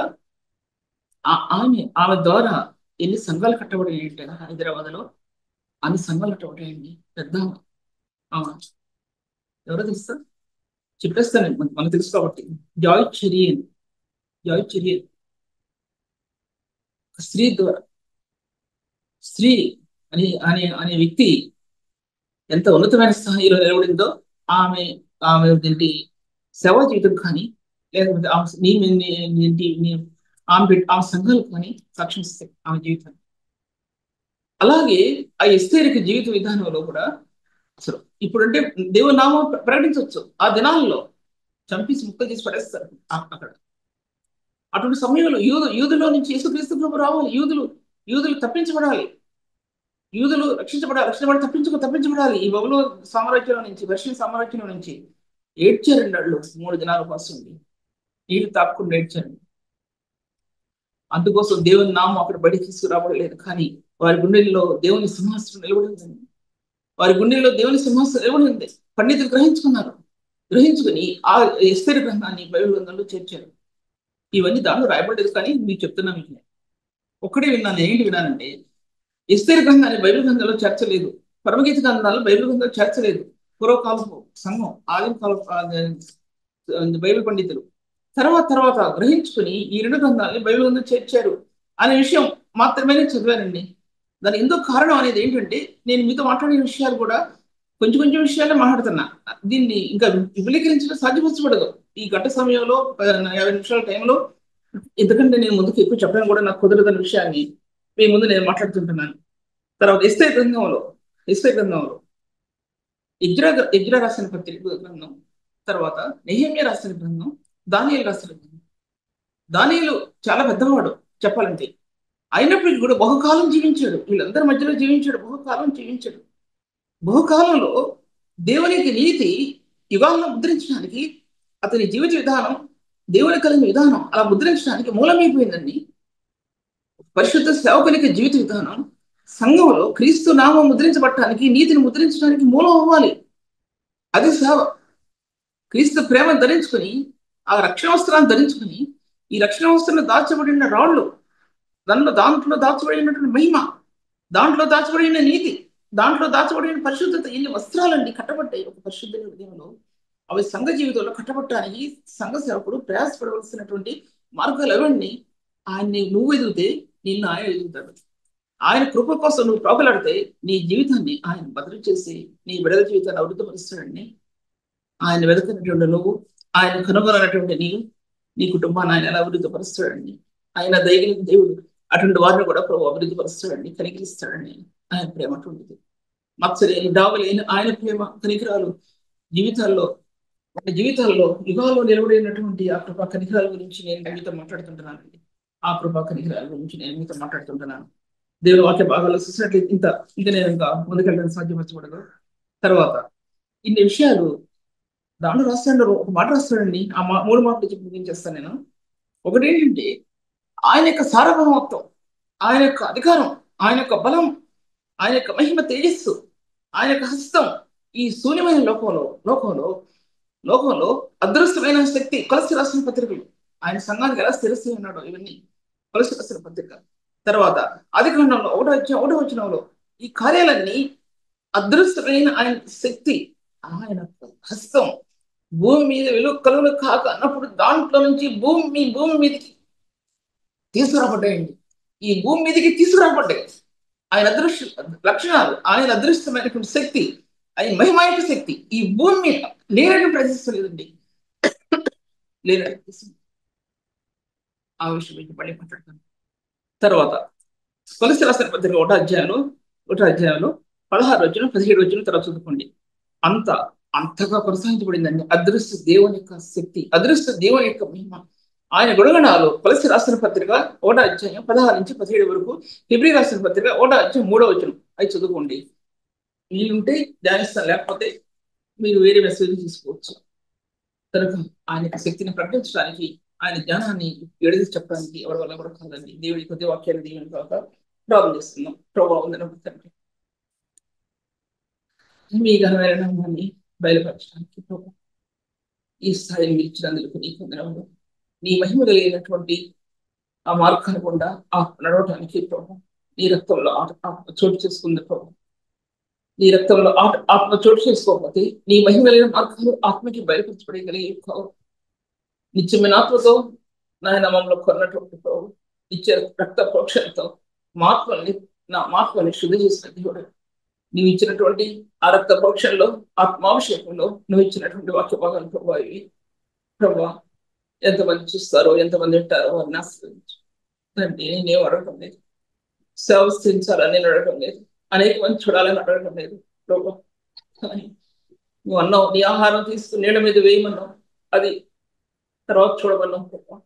Speaker 1: ఆమె ద్వారా ఎన్ని సంఘాలు కట్టబడినాయంటే హైదరాబాద్ లో అన్ని సంఘాలు కట్టబడ్డాయండి. పెద్ద ఎవరో తెలుసా, చెప్పేస్తాను, మనకు తెలుసు కాబట్టి. జాయ్ చెరియన్ స్త్రీ ద్వారా, స్త్రీ అనే వ్యక్తి ఎంత ఉన్నతమైన స్థాయిలో నిలబడిందో ఆమె ఏంటి సేవ చేయడం కానీ, లేకపోతే ఆమె సంఘాలు కానీ సాక్షిస్తాయి ఆమె జీవితాన్ని. అలాగే ఆ ఎస్తేరుకి జీవిత విధానంలో కూడా అసలు ఇప్పుడంటే దేవుని నామం ప్రకటించవచ్చు, ఆ దినాల్లో చంపేసి ముక్కలు చేసి పడేస్తారు అక్కడ. అటువంటి సమయంలో యూదులో నుంచి యేసుక్రీస్తు ప్రభు రావాలి, యూదులు తప్పించబడాలి, యూదులు రక్షించబడి తప్పించబడాలి ఈ బబులో సామ్రాజ్యం నుంచి, రష్యన్ సామ్రాజ్యం నుంచి. ఏడ్చారండి వాళ్ళు 3 దినాల కోసం, నీళ్లు తాకుండా ఏడ్చారండి. అందుకోసం దేవుని నామం అక్కడ బయట తీసుకురాబడలేదు, కానీ వారి గుండెల్లో దేవుని సింహాసనం నిలబడిందండి. పండితులు గ్రహించుకుని ఆ ఎస్తేరు గ్రంథాన్ని బైబిల్ గ్రంథంలో చేర్చారు. ఇవన్నీ దాంట్లో రాయబడలేదు, కానీ మీకు చెప్తున్నా. మీకు ఒక్కడే విన్నాను. ఏంటి విన్నానంటే, ఎస్తేరు గ్రంథాన్ని బైబిల్ గ్రంథంలో చేర్చలేదు, పరమగీత గ్రంథాలు బైబిల్ గ్రంథంలో చేర్చలేదు. పూర్వకాలపు సంఘం, ఆదిమ కాలపు బైబిల్ పండితులు తర్వాత గ్రహించుకుని ఈ 2 గ్రంథాలని బైబిల్ గ్రంథం చేర్చారు అనే విషయం మాత్రమే నేను చదివానండి. దాని ఎందుకు కారణం అనేది ఏంటంటే, నేను మీతో మాట్లాడే విషయాలు కూడా కొంచెం కొంచెం విషయాలే మాట్లాడుతున్నా. దీన్ని ఇంకా విపులీకరించడం సాధ్యపరచబడదు ఈ గంట సమయంలో, 50 నిమిషాల టైంలో. ఎందుకంటే నేను ముందుకు ఎక్కువ చెప్పడం కూడా నాకు కుదరదన్న విషయాన్ని మీ ముందు నేను మాట్లాడుతుంటున్నాను. తర్వాత ఎస్తేర్ గ్రంథంలో ఎజ్రా రాసిన పత్రిక గ్రంథం, తర్వాత నెహెమ్యా రాసిన గ్రంథం, దానియేలు రాసిన గ్రంథం. దానియేలు చాలా పెద్దవాడు చెప్పాలంటే, అయినప్పటికీ కూడా బహుకాలం జీవించాడు. వీళ్ళందరి మధ్యలో జీవించాడు, బహుకాలం జీవించాడు. బహుకాలంలో దేవునికి నీతి యుగాలను ముద్రించడానికి, అతని జీవిత విధానం, దేవుని కలిగిన విధానం అలా ముద్రించడానికి మూలమైపోయిందండి. పరిశుద్ధ సేవకునికి జీవిత విధానం సంఘంలో క్రీస్తు నామం ముద్రించబడటానికి, నీతిని ముద్రించడానికి మూలం అవ్వాలి. అది సేవ. క్రీస్తు ప్రేమను ధరించుకొని, ఆ రక్షణ వస్త్రాన్ని ధరించుకొని, ఈ రక్షణ వస్త్రాన్ని దాచబడిన రాళ్ళు, దాంట్లో దాచబడినటువంటి మహిమ, దాంట్లో దాచబడిన నీతి, దాంట్లో దాచబడిన పరిశుద్ధత, ఎన్ని వస్త్రాలండి కట్టబడ్డాయి ఒక పరిశుద్ధ హృదయంలో. అవి సంఘ జీవితంలో కట్టబట్టడానికి సంఘ సేవకుడు ప్రయాసపడవలసినటువంటి మార్గాలు అవన్నీ. ఆయన్ని నువ్వు ఎదిగితే నిన్ను ఆయన ఎదుగుతాడు. ఆయన కృప కోసం నువ్వు ప్రాకులాడితే నీ జీవితాన్ని ఆయన భద్రం చేసి నీ విడల జీవితాన్ని అభివృద్ధిపరుస్తాడండి. ఆయన వెతుకున్నటువంటి నువ్వు, ఆయన కనుగొనటువంటి నీవు, నీ కుటుంబాన్ని ఆయన ఎలా అభివృద్ధిపరుస్తాడండి. ఆయన దయగలిగిన దేవుడు అటువంటి వారిని కూడా ప్రభు అభివృద్ధిపరుస్తాడండి, కనికరిస్తాడండి. ఆయన ప్రేమ అటువంటిది. మత్సలేని డావలేని ఆయన ప్రేమ కనికరాలు జీవితాల్లో, మన జీవితాల్లో యుగాల్లో నిలబడినటువంటి ఆ కృపా కనికరాల గురించి నేను మీతో మాట్లాడుతుంటున్నానండి. ఆ కృపా కనికరాల గురించి నేను మీతో మాట్లాడుతుంటున్నాను. దేవుని వాక్య భాగాల్లో చూసినట్లయితే ఇంకా నేను ఇంకా ముందుకెళ్ళడానికి సాధ్యపరచబడదు. తర్వాత ఇన్ని విషయాలు దాంట్లో రాస్తాడు, ఒక మాట రాస్తాడండి. ఆ 3 మాటలు చెప్పి ముగించేస్తాను నేను. ఒకటి ఏంటంటే, ఆయన యొక్క సార్వభౌమత్వం, ఆయన యొక్క అధికారం, ఆయన యొక్క బలం, ఆయన యొక్క మహిమ తేజస్సు, ఆయన యొక్క హస్తం ఈ శూన్యమైన లోకంలో అదృష్టమైన శక్తి. కొలసి రాసిన పత్రికలు ఆయన సంఘానికి ఎలా స్థిరస్థి ఉన్నాడో ఇవన్నీ కొలసి రాసిన పత్రిక. తర్వాత ఆదికాండంలో 1వ వచనంలో ఈ కార్యాలన్నీ అదృష్టమైన ఆయన శక్తి, ఆయన హస్తం. భూమి మీద వెలుగు కలుగులు కాక అన్నప్పుడు దాంట్లో నుంచి భూమి మీదకి తీసుకురాబడ్డాయండి. ఈ భూమి మీదకి తీసుకురాబడ్డాయి ఆయన అదృష్ట లక్షణాలు, ఆయన అదృష్టమైనటువంటి శక్తి, ఆయన మహిమాయక శక్తి ఈ భూమి మీద లేనని ప్రదర్శిస్తలేదండి. ఆ విషయం మీకు మళ్ళీ మాట్లాడతాను. తర్వాత కొలసి రాసిన పత్రిక 1వ అధ్యాయంలో 16 వచ్చిన 17 వచ్చిన తర్వాత చదువుకోండి. అంతగా కొనసాగించబడిందండి అదృష్ట దేవుని యొక్క శక్తి, అదృష్ట దేవుని యొక్క మహిమ, ఆయన గుణగణాలు. కొలసి రాసిన పత్రిక 1వ అధ్యాయం 16 నుంచి 17 వరకు, హెబ్రీ రాసిన పత్రిక 1వ అధ్యాయం 3వ వచనం అవి చదువుకోండి. వీలుంటే ధ్యానిస్తాను, లేకపోతే మీరు వేరే మెసేజ్ తీసుకోవచ్చు. కనుక ఆయన యొక్క శక్తిని ప్రకటించడానికి, ఆయన జ్ఞానాన్ని ఎడిది చెప్పడానికి ఎవరి వల్ల కూడా కాదండి. దేవుడి కొద్ది వాక్యాన్ని దీవెన తర్వాత ప్రాబ్లం చేస్తున్నాం. ప్రభావం తండ్రి మీ ఘనమైన నామాన్ని బయలుపరచడానికి ప్రభు ఈ స్థాయిని ఇచ్చినందుకు నీకు వందనములు. నీ మహిమ కలిగినటువంటి ఆ మార్గాన్ని గుండా నడవటానికి ప్రభు నీ రక్తంలో ఆత్మ చోటు చేసుకుంది ప్రభు. నీ రక్తంలో ఆత్మ చోటు చేసుకోకపోతే నీ మహిమ కలిగిన మార్గాలు ఆత్మకి బయలుపరచబడగలిగే నిత్యమైన ఆత్మతో నాయన మమ్మల్ని కొన్నటువంటి ప్రభు నిత్య రక్త ప్రోక్షణతో నా ఆత్మని శుద్ధి చేసిన దేవుడు, నువ్వు ఇచ్చినటువంటి ఆ రక్త ప్రోక్షణలో, ఆత్మాభిషేకంలో నువ్వు ఇచ్చినటువంటి వాక్య భాగాలు ప్రభావ ఇవి ప్రభా ఎంతమంది చూస్తారో, ఎంతమంది వింటారో వారిని ఆశ్రయించు. అంటే నేనేం అడగడం లేదు, సేవస్థించాలని నేను అడగడం లేదు, అనేక మంది చూడాలని అడగడం లేదు ప్రభా. నువ్వు అన్నావు నీ ఆహారం తీసుకుని నీళ్ళ మీద వేయమన్నావు, అది తర్వాత చూడమన్నావు ప్రభా.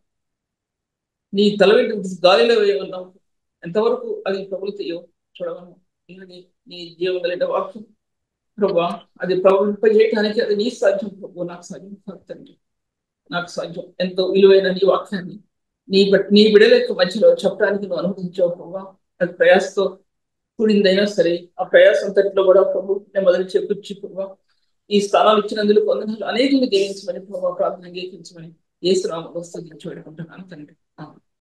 Speaker 1: నీ తల వెంట్రుకలు గాలిలో వేయమన్నావు, ఎంతవరకు అది ప్రబులుతాయో చూడమన్నావు. ఇలాగే నీ జీవం కలిగిన వాక్యం ప్రభా అది ప్రబలింపజేయటానికి అది నీ సాధ్యం ప్రభు, నాకు సాధ్యం కాదు తండ్రి, నాకు సాధ్యం. ఎంతో విలువైన నీ వాక్యాన్ని నీ బిడల యొక్క మధ్యలో చెప్పడానికి నువ్వు అనుమతించావు ప్రభా. అది ప్రయాసతో కూడిందైనా సరే ఆ ప్రయాసం అంతట్లో కూడా ప్రభు నెమ్మదిని చేకూర్చి ప్రభా ఈ స్థానాలు ఇచ్చినందుకు వందనాలు. అనేకలు దీవించమని ప్రభావ ప్రార్థన అంగీకరించమని యేసు నామములో స్తుతించి వేడుకుంటున్నాను తండ్రి.